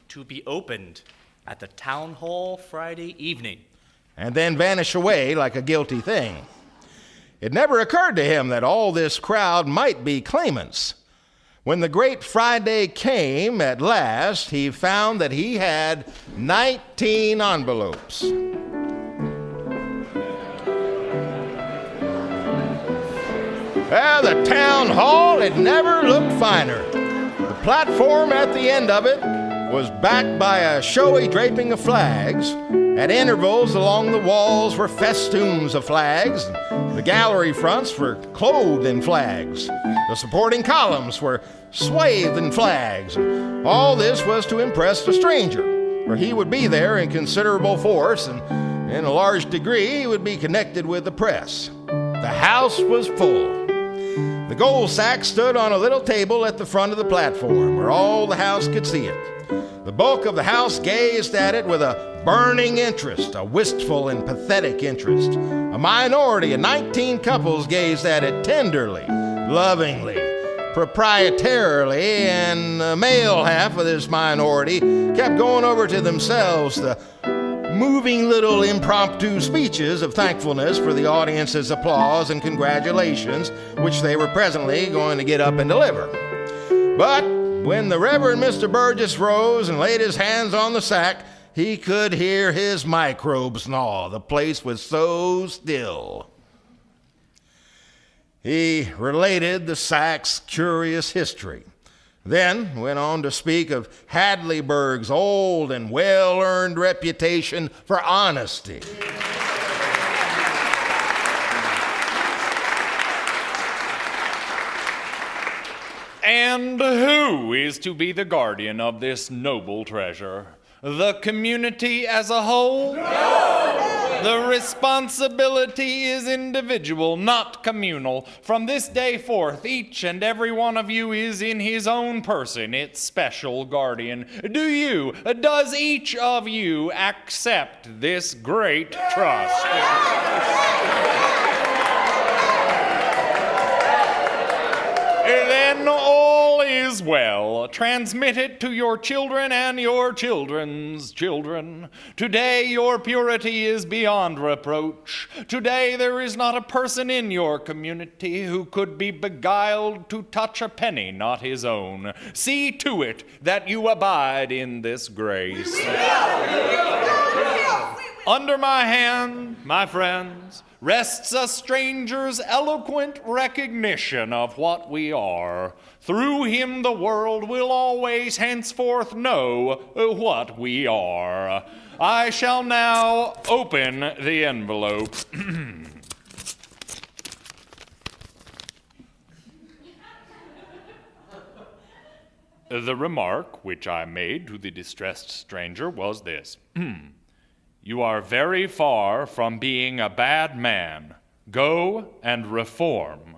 "To be opened at the town hall Friday evening," and then vanish away like a guilty thing. It never occurred to him that all this crowd might be claimants. When the great Friday came at last, he found that he had 19 envelopes. Well, the town hall had never looked finer. The platform at the end of it was backed by a showy draping of flags. At intervals along the walls were festoons of flags. The gallery fronts were clothed in flags. The supporting columns were swathed in flags. All this was to impress the stranger, for he would be there in considerable force, and in a large degree he would be connected with the press. The house was full. The gold sack stood on a little table at the front of the platform, where all the house could see it. The bulk of the house gazed at it with a burning interest, a wistful and pathetic interest. A minority of 19 couples gazed at it tenderly, lovingly, proprietarily, and the male half of this minority kept going over to themselves the moving little impromptu speeches of thankfulness for the audience's applause and congratulations, which they were presently going to get up and deliver. But when the Reverend Mr. Burgess rose and laid his hands on the sack, he could hear his microbes gnaw. The place was so still. He related the sack's curious history, then went on to speak of Hadleyburg's old and well-earned reputation for honesty. And who is to be the guardian of this noble treasure? The community as a whole? No! The responsibility is individual, not communal. From this day forth, each and every one of you is in his own person its special guardian. Does each of you accept this great trust? Then all is well. Transmit it to your children and your children's children. Today your purity is beyond reproach. Today there is not a person in your community who could be beguiled to touch a penny not his own. See to it that you abide in this grace. Under my hand, my friends, rests a stranger's eloquent recognition of what we are. Through him the world will always henceforth know what we are. I shall now open the envelope. The remark which I made to the distressed stranger was this. You are very far from being a bad man. Go and reform.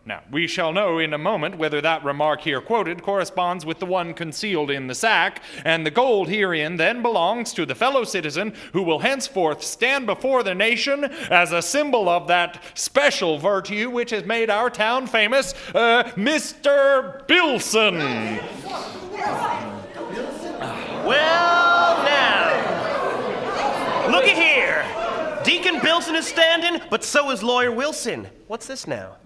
Now, we shall know in a moment whether that remark here quoted corresponds with the one concealed in the sack, and the gold herein then belongs to the fellow citizen who will henceforth stand before the nation as a symbol of that special virtue which has made our town famous, Mr. Bilson. Well, now, looky here. Deacon Bilson is standing, but so is Lawyer Wilson. What's this now?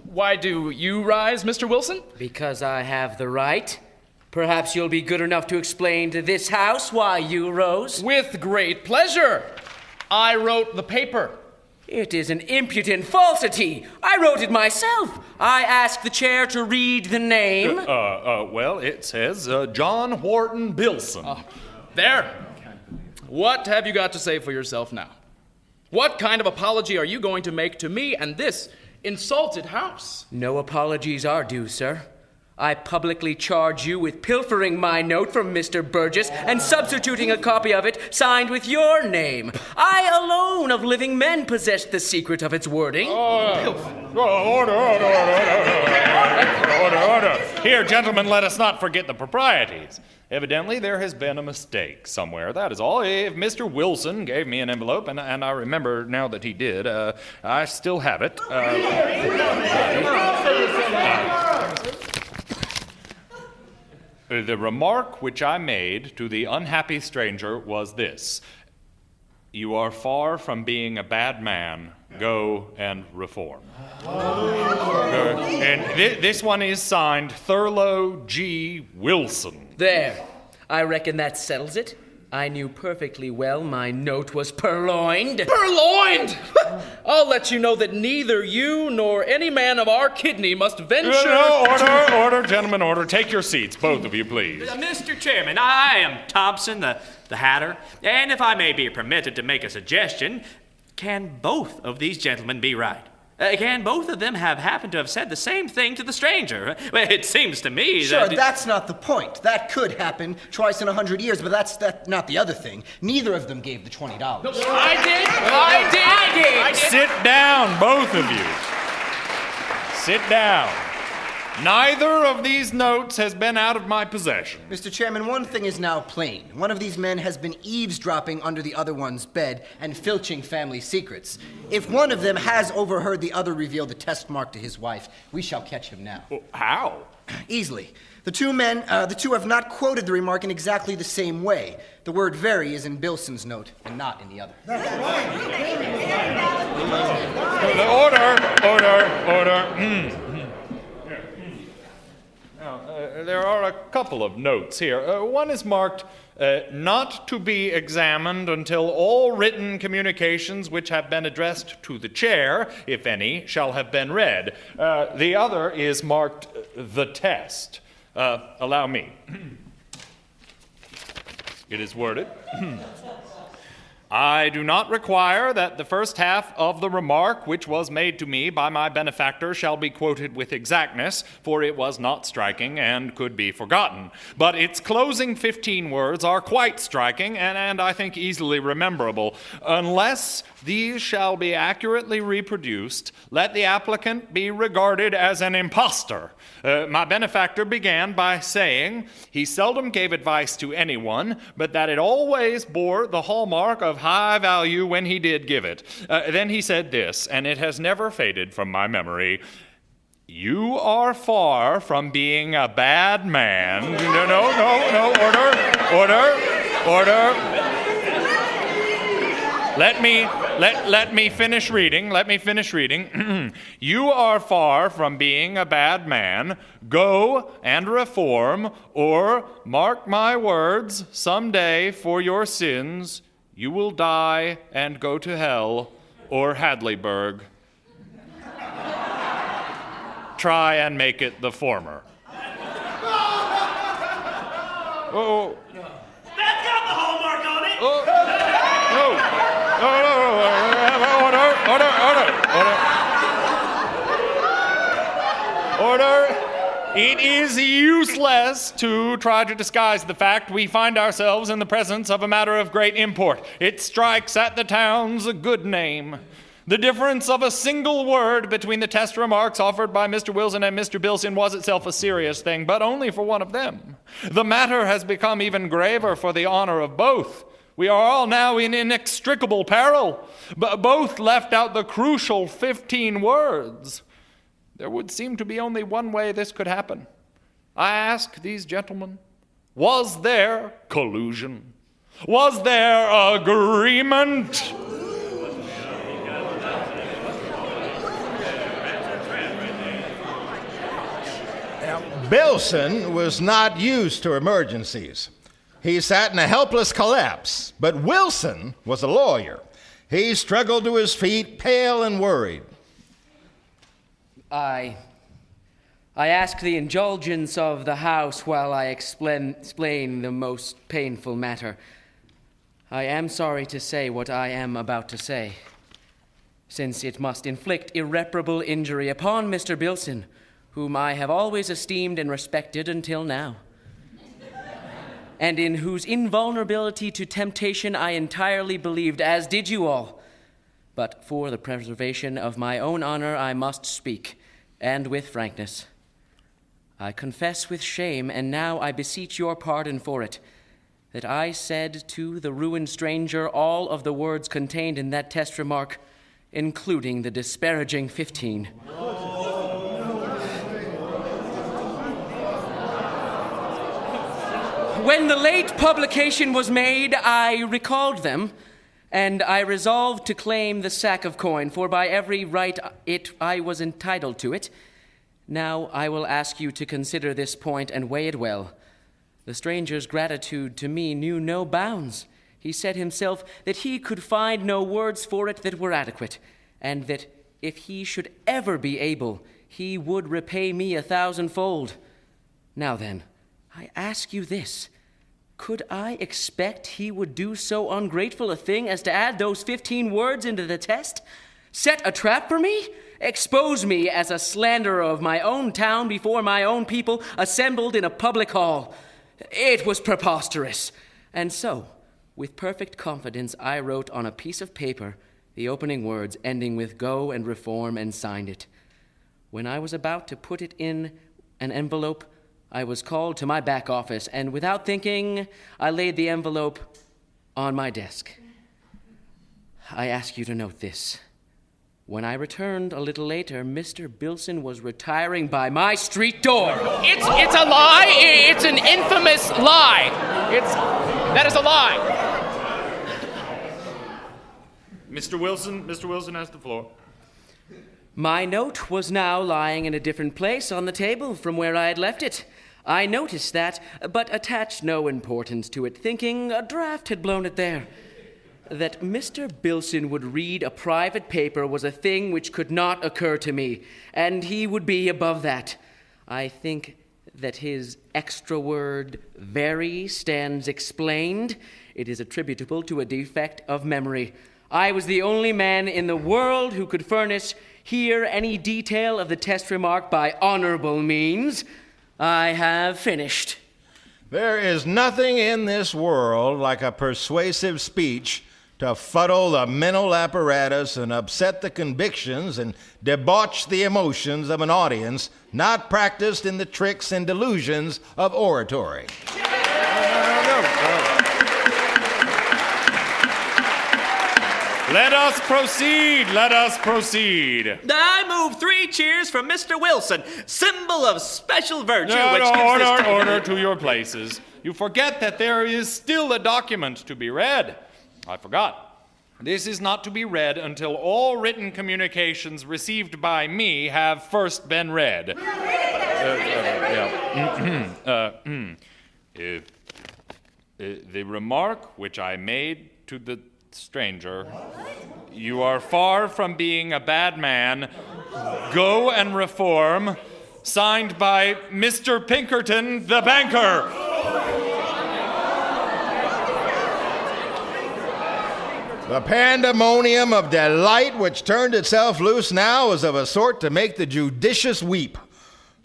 Why do you rise, Mr. Wilson? Because I have the right. Perhaps you'll be good enough to explain to this house why you rose? With great pleasure. I wrote the paper. It is an impudent falsity. I wrote it myself. I asked the chair to read the name. Well, it says John Wharton Bilson. There. What have you got to say for yourself now? What kind of apology are you going to make to me and this insulted house? No apologies are due, sir. I publicly charge you with pilfering my note from Mr. Burgess and substituting a copy of it signed with your name. I alone of living men possessed the secret of its wording. Order. Here, gentlemen, let us not forget the proprieties. Evidently, there has been a mistake somewhere. That is all. If Mr. Wilson gave me an envelope, and I remember now that he did, I still have it. The remark which I made to the unhappy stranger was this. You are far from being a bad man. Go and reform. And this one is signed Thurlow G. Wilson. There. I reckon that settles it. I knew perfectly well my note was purloined. Purloined? I'll let you know that neither you nor any man of our kidney must venture... Order, gentlemen, order. Take your seats, both of you, please. Mr. Chairman, I am Thompson, the Hatter, and if I may be permitted to make a suggestion, Can both of these gentlemen be right? Can both of them have happened to have said the same thing to the stranger? Well, it seems to me Sure, that... that's not the point. That could happen twice in 100 years, but that's not the other thing. Neither of them gave the $20. I did. Sit down, both of you. Sit down. Neither of these notes has been out of my possession. Mr. Chairman, one thing is now plain. One of these men has been eavesdropping under the other one's bed and filching family secrets. If one of them has overheard the other reveal the test mark to his wife, we shall catch him now. How? Easily. The two have not quoted the remark in exactly the same way. The word very is in Bilson's note and not in the other. Order. There are a couple of notes here. One is marked, not to be examined until all written communications which have been addressed to the chair, if any, shall have been read. The other is marked, the test. Allow me. It is worded. I do not require that the first half of the remark which was made to me by my benefactor shall be quoted with exactness, for it was not striking and could be forgotten. But its closing 15 words are quite striking and I think easily rememberable. Unless these shall be accurately reproduced, let the applicant be regarded as an impostor. My benefactor began by saying he seldom gave advice to anyone, but that it always bore the hallmark of high value when he did give it. Then he said this, and it has never faded from my memory. You are far from being a bad man. No, order. Let me finish reading. You are far from being a bad man. Go and reform, or, mark my words, someday for your sins, you will die and go to hell or Hadleyburg. Try and make it the former. Oh. That's got the hallmark on it! Order. It is useless to try to disguise the fact we find ourselves in the presence of a matter of great import. It strikes at the town's good name. The difference of a single word between the test remarks offered by Mr. Wilson and Mr. Bilson was itself a serious thing, but only for one of them. The matter has become even graver for the honor of both. We are all now in inextricable peril, but both left out the crucial 15 words. There would seem to be only one way this could happen. I ask these gentlemen, was there collusion? Was there agreement? Bilson was not used to emergencies. He sat in a helpless collapse, but Wilson was a lawyer. He struggled to his feet, pale and worried. I ask the indulgence of the House while I explain the most painful matter. I am sorry to say what I am about to say, since it must inflict irreparable injury upon Mr. Bilson, whom I have always esteemed and respected until now, and in whose invulnerability to temptation I entirely believed, as did you all. But for the preservation of my own honor, I must speak, and with frankness. I confess with shame, and now I beseech your pardon for it, that I said to the ruined stranger all of the words contained in that test remark, including the disparaging 15. When the late publication was made, I recalled them, and I resolved to claim the sack of coin, for by every right I was entitled to it. Now I will ask you to consider this point and weigh it well. The stranger's gratitude to me knew no bounds. He said himself that he could find no words for it that were adequate, and that if he should ever be able, he would repay me 1,000-fold. Now then, I ask you this. Could I expect he would do so ungrateful a thing as to add those 15 words into the test? Set a trap for me? Expose me as a slanderer of my own town before my own people assembled in a public hall? It was preposterous. And so, with perfect confidence, I wrote on a piece of paper the opening words ending with "Go and Reform" and signed it. When I was about to put it in an envelope, I was called to my back office, and without thinking, I laid the envelope on my desk. I ask you to note this. When I returned a little later, Mr. Bilson was retiring by my street door. It's a lie. It's an infamous lie. That is a lie. Mr. Wilson has the floor. My note was now lying in a different place on the table from where I had left it. I noticed that, but attached no importance to it, thinking a draft had blown it there. That Mr. Bilson would read a private paper was a thing which could not occur to me, and he would be above that. I think that his extra word, "very," stands explained. It is attributable to a defect of memory. I was the only man in the world who could furnish here any detail of the test remark by honorable means. I have finished. There is nothing in this world like a persuasive speech to fuddle the mental apparatus and upset the convictions and debauch the emotions of an audience not practiced in the tricks and delusions of oratory. Let us proceed. I move 3 cheers for Mr. Wilson, symbol of special virtue, Order to your places. You forget that there is still a document to be read. I forgot. This is not to be read until all written communications received by me have first been read. The remark which I made to the stranger, "You are far from being a bad man. Go and reform," signed by Mr. Pinkerton, the banker. The pandemonium of delight which turned itself loose now was of a sort to make the judicious weep.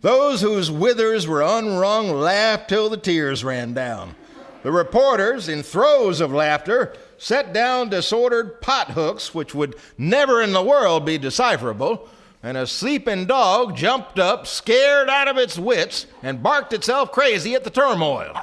Those whose withers were unwrung laughed till the tears ran down. The reporters, in throes of laughter, set down disordered pothooks which would never in the world be decipherable, and a sleeping dog jumped up, scared out of its wits, and barked itself crazy at the turmoil.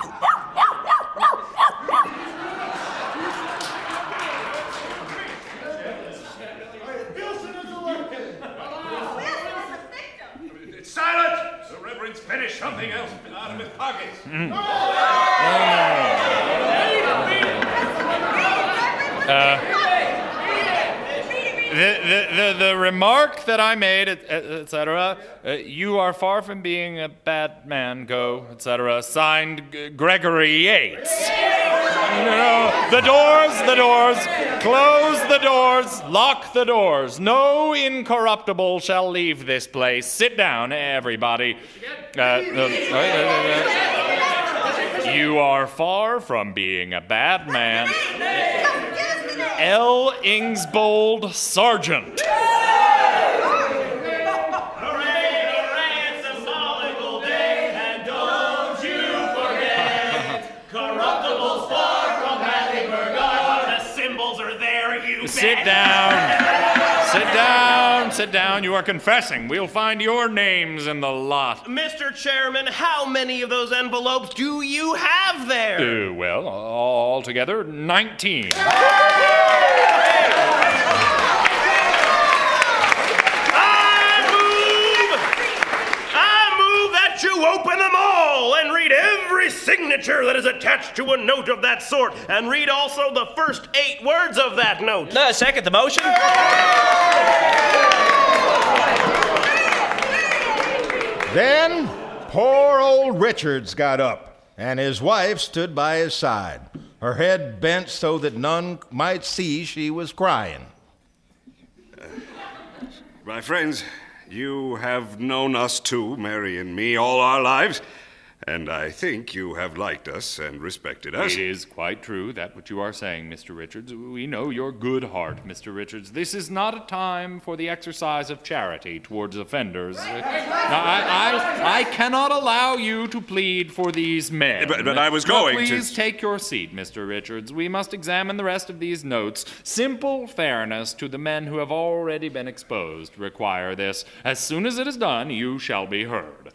Silence! The Reverend's finished something else out of his pockets. The remark that I made, etc., "You are far from being a bad man, go," etc., signed Gregory Yates. The doors, close the doors, lock the doors. No incorruptible shall leave this place. Sit down, everybody. You are far from being a bad man. L. Ingsbold, Sergeant. Sit down. You are confessing. We'll find your names in the lot. Mr. Chairman, how many of those envelopes do you have there? Well, altogether, 19. I move that you open them all and read every signature that is attached to a note of that sort, and read also the first 8 words of that note. Second the motion. Then poor old Richards got up, and his wife stood by his side, her head bent so that none might see she was crying. My friends, you have known us too, Mary and me, all our lives. And I think you have liked us and respected us. It is quite true, that what you are saying, Mr. Richards. We know your good heart, Mr. Richards. This is not a time for the exercise of charity towards offenders. I cannot allow you to plead for these men. But I was going to... Please take your seat, Mr. Richards. We must examine the rest of these notes. Simple fairness to the men who have already been exposed require this. As soon as it is done, you shall be heard.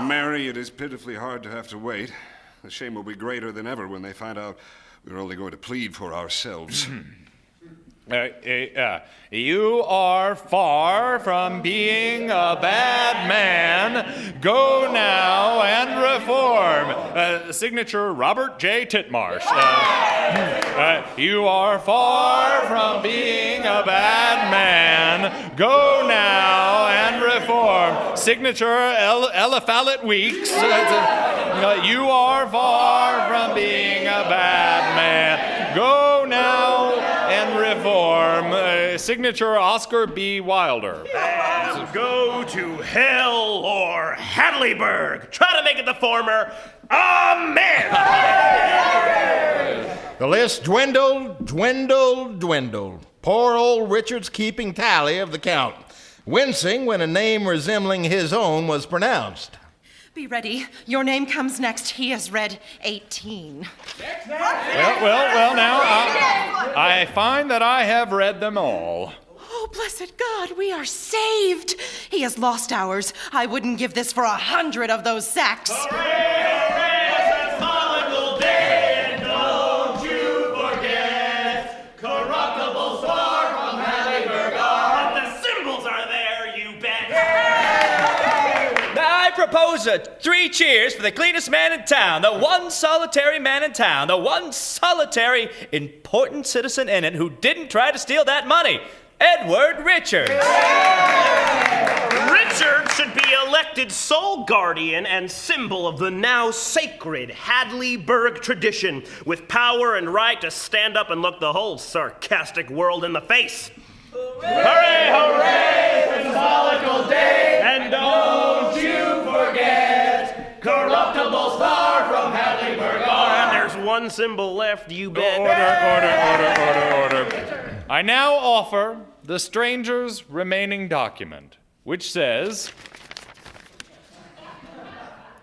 Mary, it is pitifully hard to have to wait. The shame will be greater than ever when they find out we're only going to plead for ourselves. You are far from being a bad man. Go now and reform. Signature Robert J. Titmarsh. You are far from being a bad man. Go now and reform. Signature Eliphalet Weeks. You are far from being a bad man. Go now and reform. Signature Oscar B. Wilder. Go to hell or Hadleyburg. Try to make it the former. Amen. The list dwindled. Poor old Richard's keeping tally of the count, wincing when a name resembling his own was pronounced. Be ready. Your name comes next. He has read 18. Well, now, I find that I have read them all. Oh, blessed God, we are saved. He has lost ours. I wouldn't give this for 100 of those sacks. Day, and don't you forget, corruptible star from Hadleyburg. The symbols are there, you bet. I propose 3 cheers for the cleanest man in town, the one solitary man in town, the one solitary important citizen in it who didn't try to steal that money, Edward Richards. Richard should be elected sole guardian and symbol of the now sacred Hadleyburg tradition, with power and right to stand up and look the whole sarcastic world in the face. Hooray, hooray, symbolical day, and don't you forget, corruptible star from Hadleyburg. And there's one symbol left, you bet. Order. I now offer the stranger's remaining document, which says,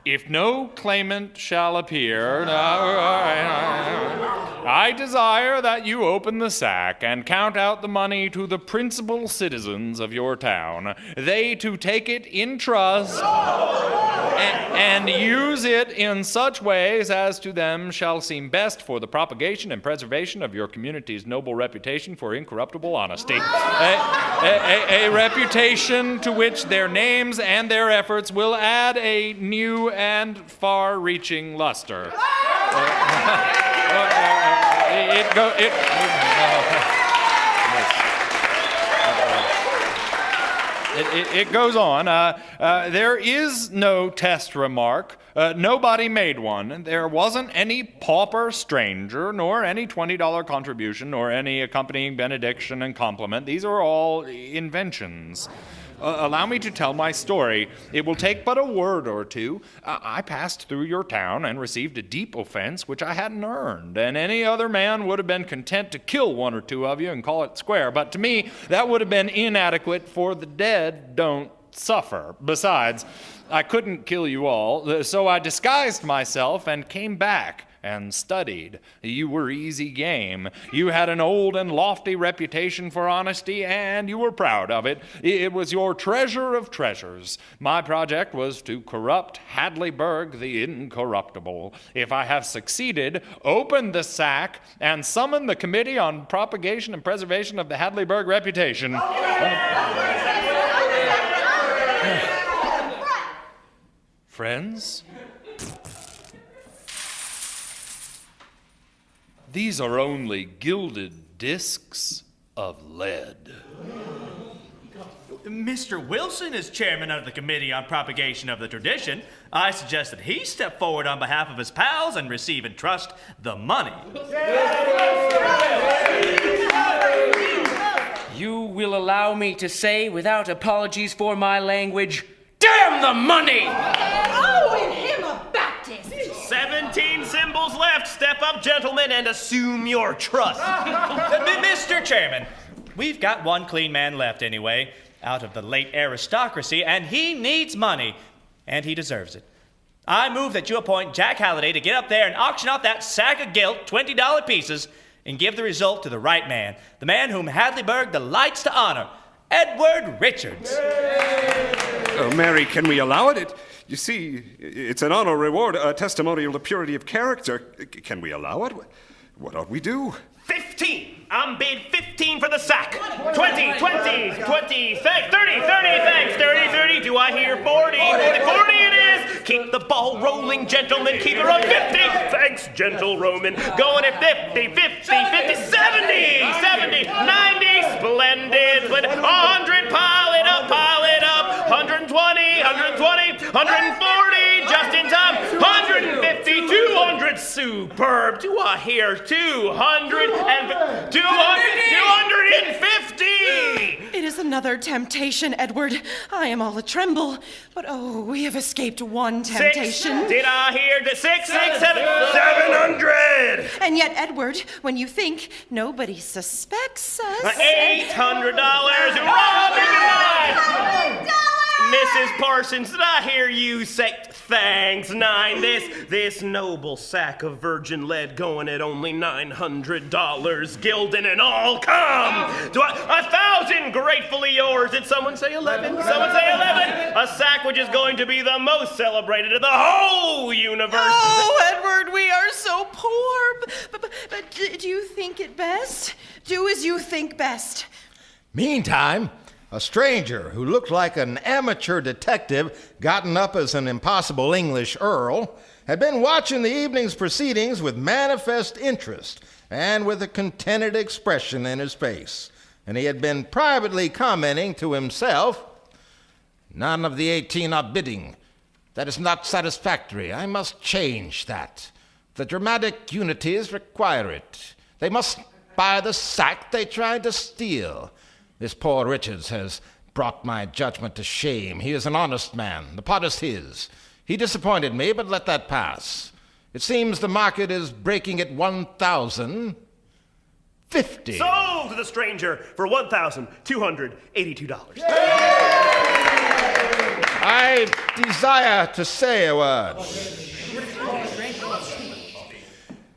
if no claimant shall appear, I desire that you open the sack and count out the money to the principal citizens of your town, they to take it in trust and use it in such ways as to them shall seem best for the propagation and preservation of your community's noble reputation for incorruptible honesty. A reputation to which their names and their efforts will add a new and far-reaching luster. It goes on. There is no test remark. Nobody made one. There wasn't any pauper stranger, nor any $20 contribution, nor any accompanying benediction and compliment. These are all inventions. Allow me to tell my story. It will take but a word or two. I passed through your town and received a deep offense which I hadn't earned, and any other man would have been content to kill 1 or 2 of you and call it square. But to me, that would have been inadequate, for the dead don't suffer. Besides, I couldn't kill you all, so I disguised myself and came back and studied. You were easy game. You had an old and lofty reputation for honesty, and you were proud of it. It was your treasure of treasures. My project was to corrupt Hadleyburg the incorruptible. If I have succeeded, open the sack and summon the Committee on Propagation and Preservation of the Hadleyburg Reputation. Friends? These are only gilded discs of lead. Mr. Wilson is chairman of the Committee on Propagation of the Tradition. I suggest that he step forward on behalf of his pals and receive and trust the money. You will allow me to say, without apologies for my language, damn the money! Oh, and him a Baptist! 17 symbols left. Step up, gentlemen, and assume your trust. Mr. Chairman, we've got one clean man left anyway, out of the late aristocracy, and he needs money, and he deserves it. I move that you appoint Jack Halliday to get up there and auction off that sack of gilt, $20 pieces, and give the result to the right man, the man whom Hadleyburg delights to honor, Edward Richards. Oh, Mary, can we allow it? You see, it's an honor reward, a testimonial to purity of character. Can we allow it? What ought we do? 15. I'm bid 15 for the sack. 20, 20, 20, thanks, 30, 30, thanks, 30, 30. Do I hear 40? 40 it is. Keep the ball rolling, gentlemen. Keep it on 50. Thanks, gentle Roman. Going at 50, 50, 50, 70, 70, 90. Splendid, splendid. 100, pile it up, pile it up. 120, 120, 140, just in time. 150, 200, superb. Do I hear 200 and 250? It is another temptation, Edward. I am all a tremble. But oh, we have escaped one temptation. 6. Did I hear the 6, 7, 700? And yet, Edward, when you think nobody suspects us. $800. Robin! Mrs. Parsons, did I hear you say thanks? 9. This noble sack of virgin lead going at only $900. Gilden and all, come! Do 1,000 gratefully yours. Did someone say 11? Someone say 11? A sack which is going to be the most celebrated in the whole universe. Oh, Edward, we are so poor. But do you think it best? Do as you think best. Meantime, a stranger who looked like an amateur detective, gotten up as an impossible English earl, had been watching the evening's proceedings with manifest interest and with a contented expression in his face. And he had been privately commenting to himself, "None of the 18 are bidding. That is not satisfactory. I must change that. The dramatic unities require it. They must buy the sack they tried to steal. This poor Richards has brought my judgment to shame. He is an honest man. The pot is his. He disappointed me, but let that pass. It seems the market is breaking at 1,050. Sold to the stranger for $1,282. I desire to say a word.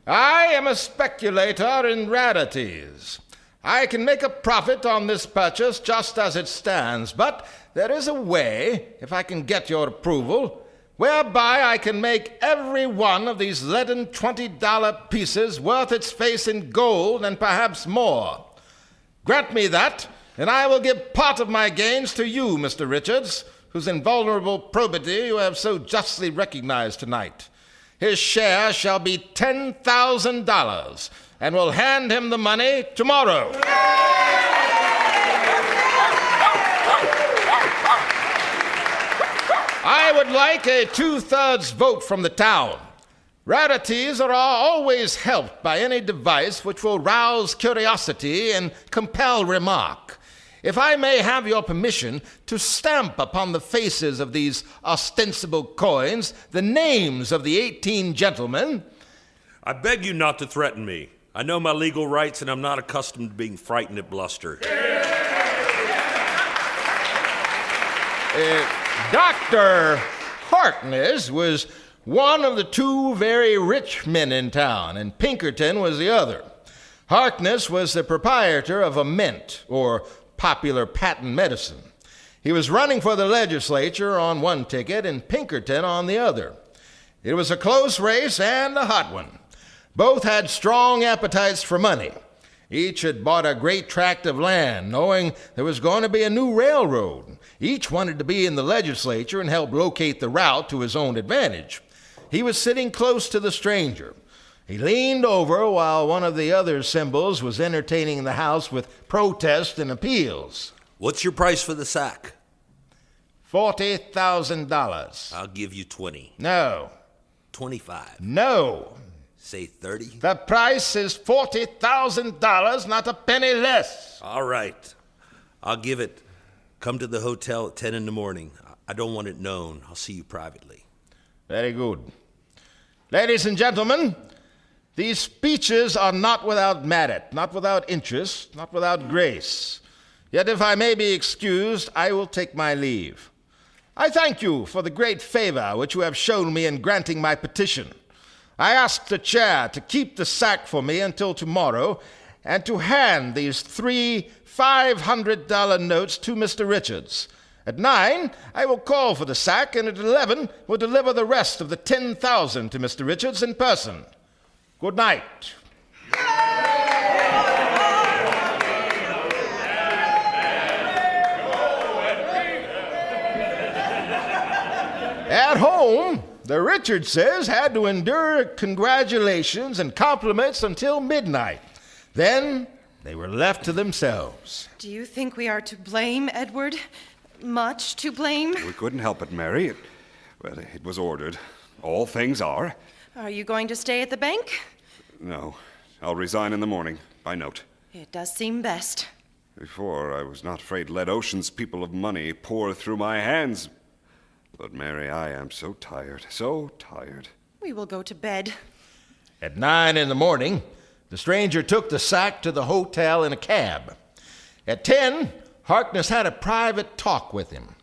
I am a speculator in rarities. I can make a profit on this purchase just as it stands, but there is a way, if I can get your approval, whereby I can make every one of these leaden $20 pieces worth its face in gold and perhaps more. Grant me that, and I will give part of my gains to you, Mr. Richards, whose invulnerable probity you have so justly recognized tonight. His share shall be $10,000, and will hand him the money tomorrow. I would like a 2/3 vote from the town. Rarities are always helped by any device which will rouse curiosity and compel remark. If I may have your permission to stamp upon the faces of these ostensible coins the names of the 18 gentlemen. I beg you not to threaten me. I know my legal rights, and I'm not accustomed to being frightened at bluster. Dr. Harkness was one of the 2 very rich men in town, and Pinkerton was the other. Harkness was the proprietor of a mint, or popular patent medicine. He was running for the legislature on one ticket, and Pinkerton on the other. It was a close race and a hot one. Both had strong appetites for money. Each had bought a great tract of land, knowing there was going to be a new railroad. Each wanted to be in the legislature and help locate the route to his own advantage. He was sitting close to the stranger. He leaned over while one of the other symbols was entertaining the house with protests and appeals. What's your price for the sack? $40,000. I'll give you 20. No. 25. No. Say 30. The price is $40,000, not a penny less. All right. I'll give it. Come to the hotel at 10 in the morning. I don't want it known. I'll see you privately. Very good. Ladies and gentlemen, these speeches are not without merit, not without interest, not without grace. Yet if I may be excused, I will take my leave. I thank you for the great favor which you have shown me in granting my petition. I ask the chair to keep the sack for me until tomorrow and to hand these 3 $500 notes to Mr. Richards. At 9, I will call for the sack, and at 11 will deliver the rest of the 10,000 to Mr. Richards in person. Good night. At home, the Richardses had to endure congratulations and compliments until midnight. Then they were left to themselves. Do you think we are to blame, Edward? Much to blame? We couldn't help it, Mary. It was ordered. All things are. Are you going to stay at the bank? No. I'll resign in the morning, by note. It does seem best. Before, I was not afraid to let Ocean's people of money pour through my hands. But, Mary, I am so tired, so tired. We will go to bed. At 9 in the morning, the stranger took the sack to the hotel in a cab. At 10, Harkness had a private talk with him.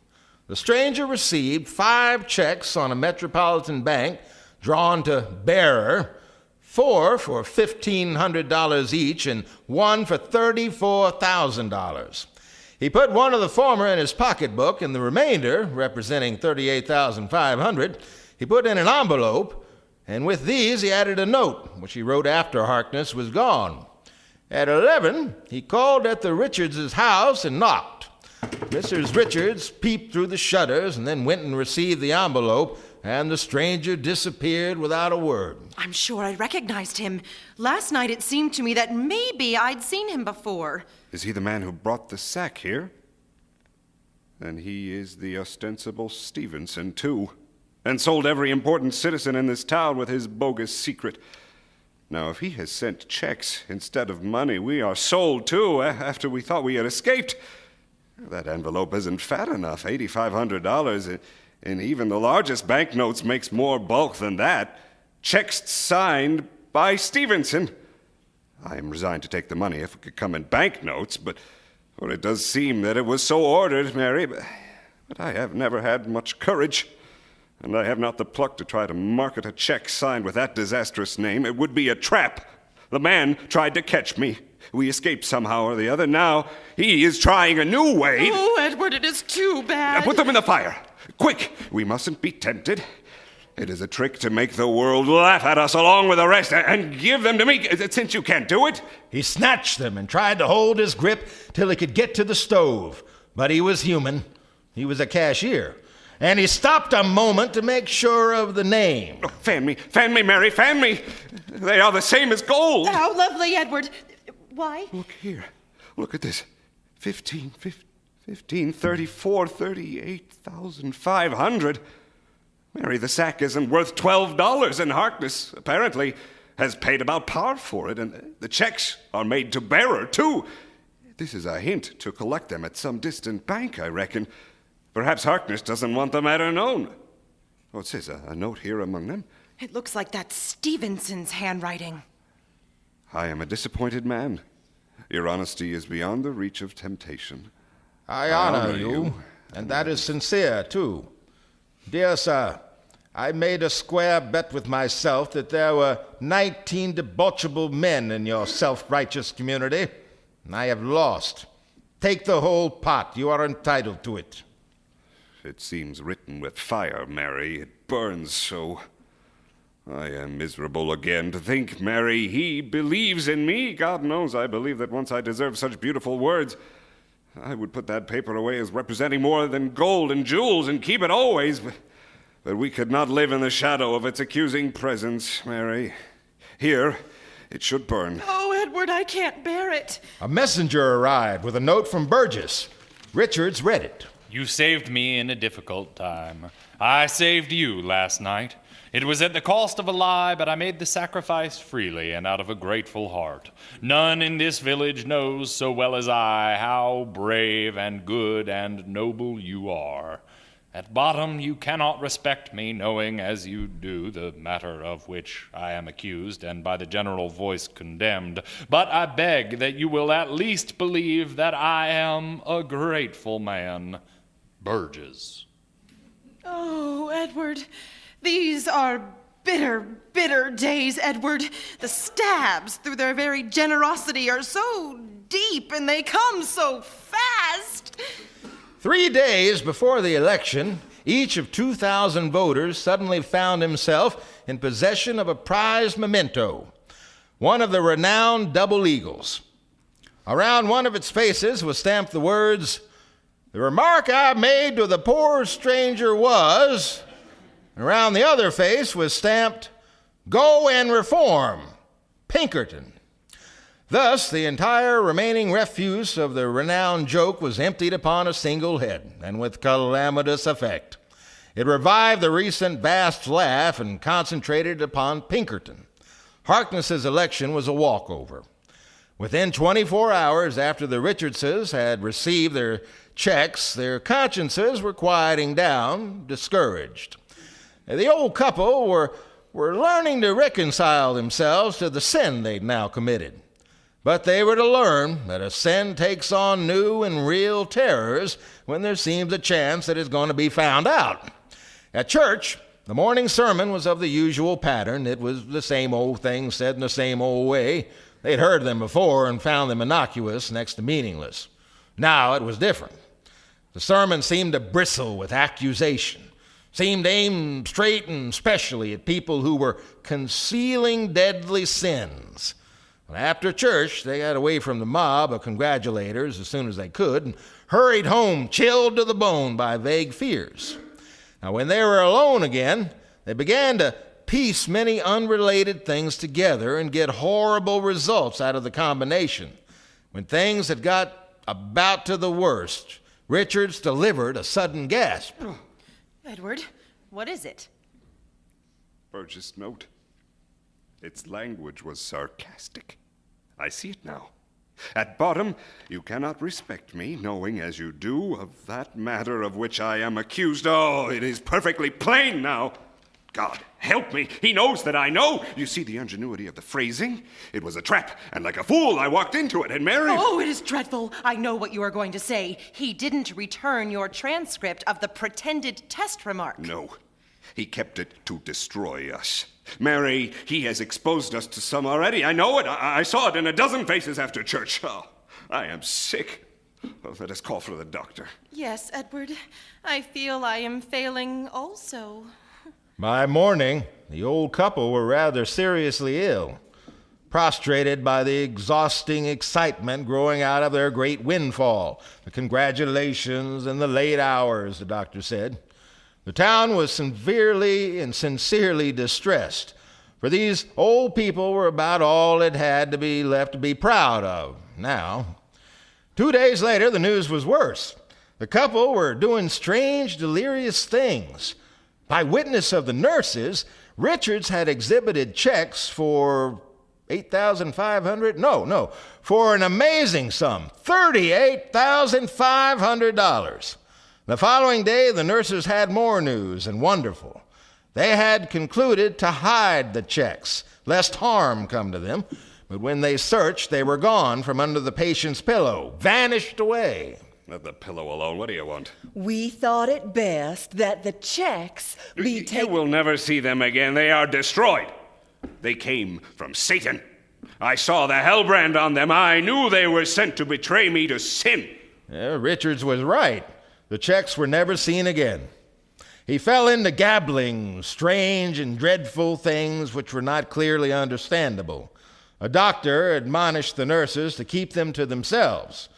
The stranger received 5 checks on a Metropolitan Bank drawn to bearer, 4 for $1,500 each and 1 for $34,000. He put one of the former in his pocketbook, and the remainder, representing $38,500, he put in an envelope, and with these he added a note, which he wrote after Harkness was gone. At 11, he called at the Richards' house and knocked. Mrs. Richards peeped through the shutters and then went and received the envelope, and the stranger disappeared without a word. I'm sure I recognized him. Last night it seemed to me that maybe I'd seen him before. Is he the man who brought the sack here? Then he is the ostensible Stevenson, too, and sold every important citizen in this town with his bogus secret. Now, if he has sent checks instead of money, we are sold, too, after we thought we had escaped. That envelope isn't fat enough, $8,500, and even the largest banknotes makes more bulk than that. Checks signed by Stevenson. I am resigned to take the money if it could come in banknotes, but it does seem that it was so ordered, Mary, but I have never had much courage. And I have not the pluck to try to market a check signed with that disastrous name. It would be a trap. The man tried to catch me. We escaped somehow or the other. Now he is trying a new way. Oh, Edward, it is too bad. Put them in the fire. Quick! We mustn't be tempted. It is a trick to make the world laugh at us along with the rest and give them to me, since you can't do it. He snatched them and tried to hold his grip till he could get to the stove. But he was human. He was a cashier. And he stopped a moment to make sure of the name. Oh, fan me, Mary, fan me. They are the same as gold. How lovely, Edward. Why? Look here. Look at this. 34, 38,500. Mary, the sack isn't worth $12, and Harkness, apparently, has paid about par for it, and the checks are made to bearer, too. This is a hint to collect them at some distant bank, I reckon. Perhaps Harkness doesn't want the matter known. Oh, it says a note here among them. It looks like that's Stevenson's handwriting. I am a disappointed man. Your honesty is beyond the reach of temptation. I honor you, and that is sincere, too. Dear sir, I made a square bet with myself that there were 19 debauchable men in your self-righteous community, and I have lost. Take the whole pot. You are entitled to it. It seems written with fire, Mary. It burns so. I am miserable again. To think, Mary, he believes in me. God knows I believe that once I deserve such beautiful words. I would put that paper away as representing more than gold and jewels and keep it always. But we could not live in the shadow of its accusing presence, Mary. Here, it should burn. Oh, Edward, I can't bear it. A messenger arrived with a note from Burgess. Richards read it. You saved me in a difficult time. I saved you last night. It was at the cost of a lie, but I made the sacrifice freely and out of a grateful heart. None in this village knows so well as I how brave and good and noble you are. At bottom, you cannot respect me, knowing as you do the matter of which I am accused and by the general voice condemned. But I beg that you will at least believe that I am a grateful man. Burgess. Oh, Edward, these are bitter, bitter days, Edward. The stabs, through their very generosity, are so deep and they come so fast. 3 days before the election, each of 2,000 voters suddenly found himself in possession of a prized memento, one of the renowned double eagles. Around one of its faces was stamped the words, "The remark I made to the poor stranger was," and around the other face was stamped, "Go and reform, Pinkerton." Thus, the entire remaining refuse of the renowned joke was emptied upon a single head, and with calamitous effect. It revived the recent vast laugh and concentrated upon Pinkerton. Harkness's election was a walkover. Within 24 hours after the Richardses had received their checks, their consciences were quieting down, discouraged. The old couple were learning to reconcile themselves to the sin they'd now committed. But they were to learn that a sin takes on new and real terrors when there seems a chance that it's going to be found out. At church, the morning sermon was of the usual pattern. It was the same old things said in the same old way. They'd heard them before and found them innocuous, next to meaningless. Now it was different. The sermon seemed to bristle with accusation, seemed aimed straight and specially at people who were concealing deadly sins. After church, they got away from the mob of congratulators as soon as they could and hurried home, chilled to the bone by vague fears. Now, when they were alone again, they began to piece many unrelated things together and get horrible results out of the combination. When things had got about to the worst, Richards delivered a sudden gasp. Edward, what is it? Burgess' note. Its language was sarcastic. I see it now. At bottom, you cannot respect me, knowing as you do of that matter of which I am accused. Oh, it is perfectly plain now. God, help me. He knows that I know. You see the ingenuity of the phrasing? It was a trap, and like a fool, I walked into it, and Mary... Oh, it is dreadful. I know what you are going to say. He didn't return your transcript of the pretended test remark. No. He kept it to destroy us. Mary, he has exposed us to some already. I know it. I saw it in a dozen faces after church. Oh, I am sick. Oh, let us call for the doctor. Yes, Edward. I feel I am failing also. By morning, the old couple were rather seriously ill, prostrated by the exhausting excitement growing out of their great windfall, the congratulations and the late hours, the doctor said. The town was severely and sincerely distressed, for these old people were about all it had to be left to be proud of now. 2 days later, the news was worse. The couple were doing strange, delirious things. By witness of the nurses, Richards had exhibited checks for $8,500? For an amazing sum, $38,500. The following day, the nurses had more news, and wonderful. They had concluded to hide the checks, lest harm come to them, but when they searched, they were gone from under the patient's pillow, vanished away. Let the pillow alone. What do you want? We thought it best that the checks be taken... You will never see them again. They are destroyed. They came from Satan. I saw the hell brand on them. I knew they were sent to betray me to sin. Yeah, Richards was right. The checks were never seen again. He fell into gabbling, strange and dreadful things which were not clearly understandable. A doctor admonished the nurses to keep them to themselves.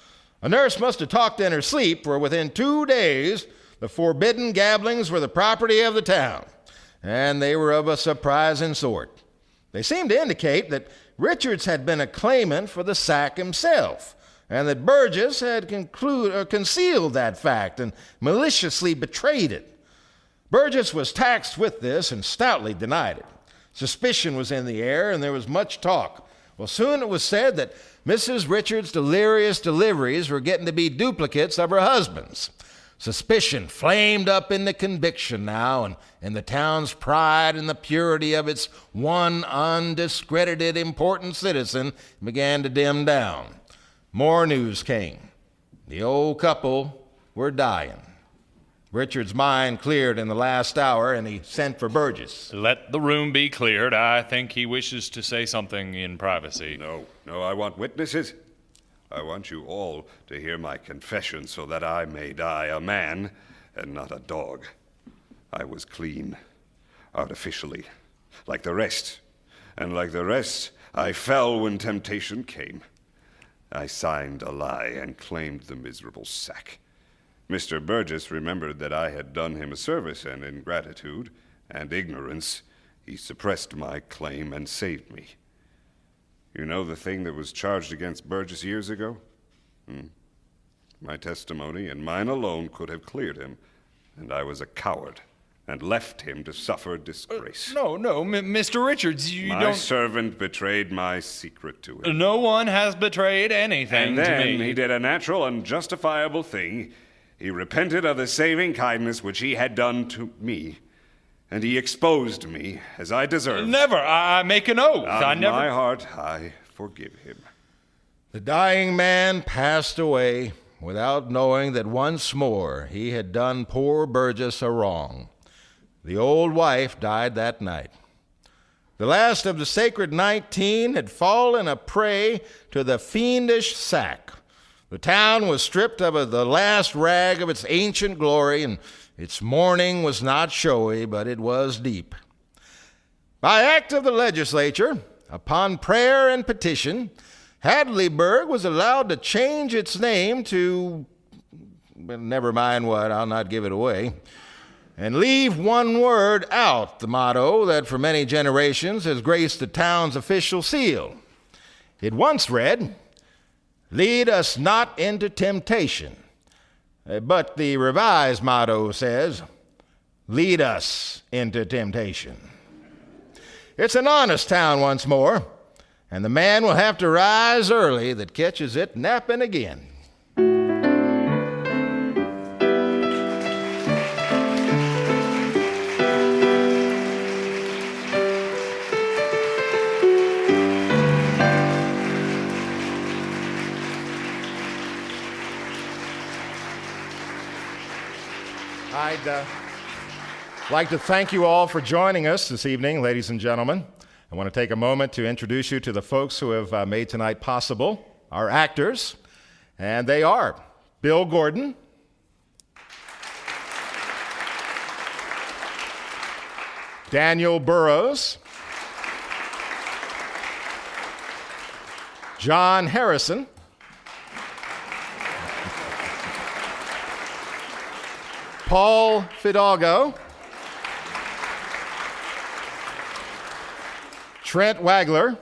A nurse must have talked in her sleep, for within 2 days, the forbidden gabblings were the property of the town, and they were of a surprising sort. They seemed to indicate that Richards had been a claimant for the sack himself, and that Burgess had concealed that fact and maliciously betrayed it. Burgess was taxed with this and stoutly denied it. Suspicion was in the air, and there was much talk. Well, soon it was said that Mrs. Richards' delirious deliveries were getting to be duplicates of her husband's. Suspicion flamed up into conviction now, and in the town's pride and the purity of its one undiscredited important citizen began to dim down. More news came. The old couple were dying. Richard's mind cleared in the last hour, and he sent for Burgess. Let the room be cleared. I think he wishes to say something in privacy. No, I want witnesses. I want you all to hear my confession so that I may die a man and not a dog. I was clean, artificially, like the rest. And like the rest, I fell when temptation came. I signed a lie and claimed the miserable sack. Mr. Burgess remembered that I had done him a service, and in gratitude and ignorance, he suppressed my claim and saved me. You know the thing that was charged against Burgess years ago? My testimony, and mine alone, could have cleared him, and I was a coward and left him to suffer disgrace. No, Mr. Richards, you don't... My servant betrayed my secret to him. No one has betrayed anything and to me. then he did a natural and justifiable thing. He repented of the saving kindness which he had done to me, and he exposed me as I deserved. Never. I make an oath. Out of my heart, I forgive him. The dying man passed away without knowing that once more he had done poor Burgess a wrong. The old wife died that night. The last of the sacred 19 had fallen a prey to the fiendish sack. The town was stripped of the last rag of its ancient glory, and its mourning was not showy, but it was deep. By act of the legislature, upon prayer and petition, Hadleyburg was allowed to change its name to, well, never mind what, I'll not give it away, and leave one word out, the motto that for many generations has graced the town's official seal. It once read, "Lead us not into temptation," but the revised motto says, "Lead us into temptation." It's an honest town once more, and the man will have to rise early that catches it napping again. I'd like to thank you all for joining us this evening, ladies and gentlemen. I want to take a moment to introduce you to the folks who have made tonight possible, our actors, and they are Bill Gordon, Daniel Burrows, John Harrison, Paul Fidalgo, Trent Wagler,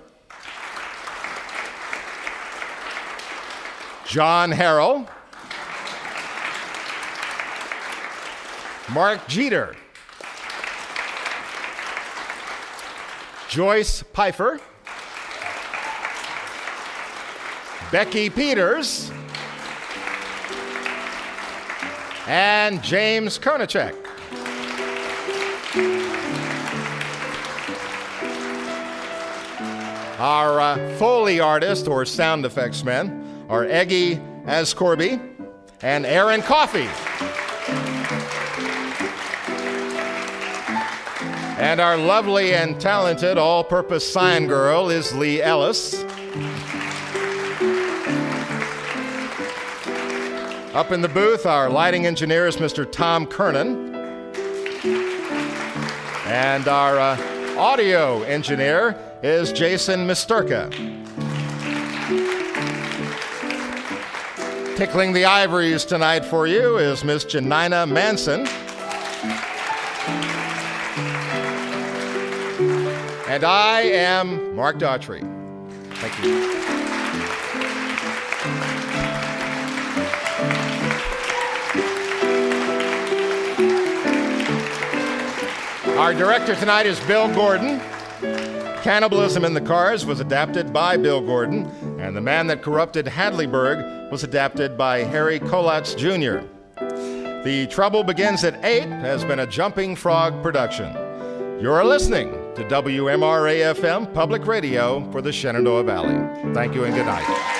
John Harrell, Mark Jeter, Joyce Peifer, Becky Peters, and James Konicek. Our Foley artist, or sound effects men, are Aizcorbe and Aaron Coffey. And our lovely and talented all-purpose sign girl is Lee Ellis. Up in the booth, our lighting engineer is Mr. Tom Kernan. And our audio engineer is Jason Misterka. Tickling the ivories tonight for you is Miss Jenima Manson. And I am Mark Daughtrey. Thank you. Our director tonight is Bill Gordon. Cannibalism in the Cars was adapted by Bill Gordon, and The Man That Corrupted Hadleyburg was adapted by Harry Kollatz Jr. The Trouble Begins at 8 has been a Jumping Frog production. You're listening to WMRA FM Public Radio for the Shenandoah Valley. Thank you and good night.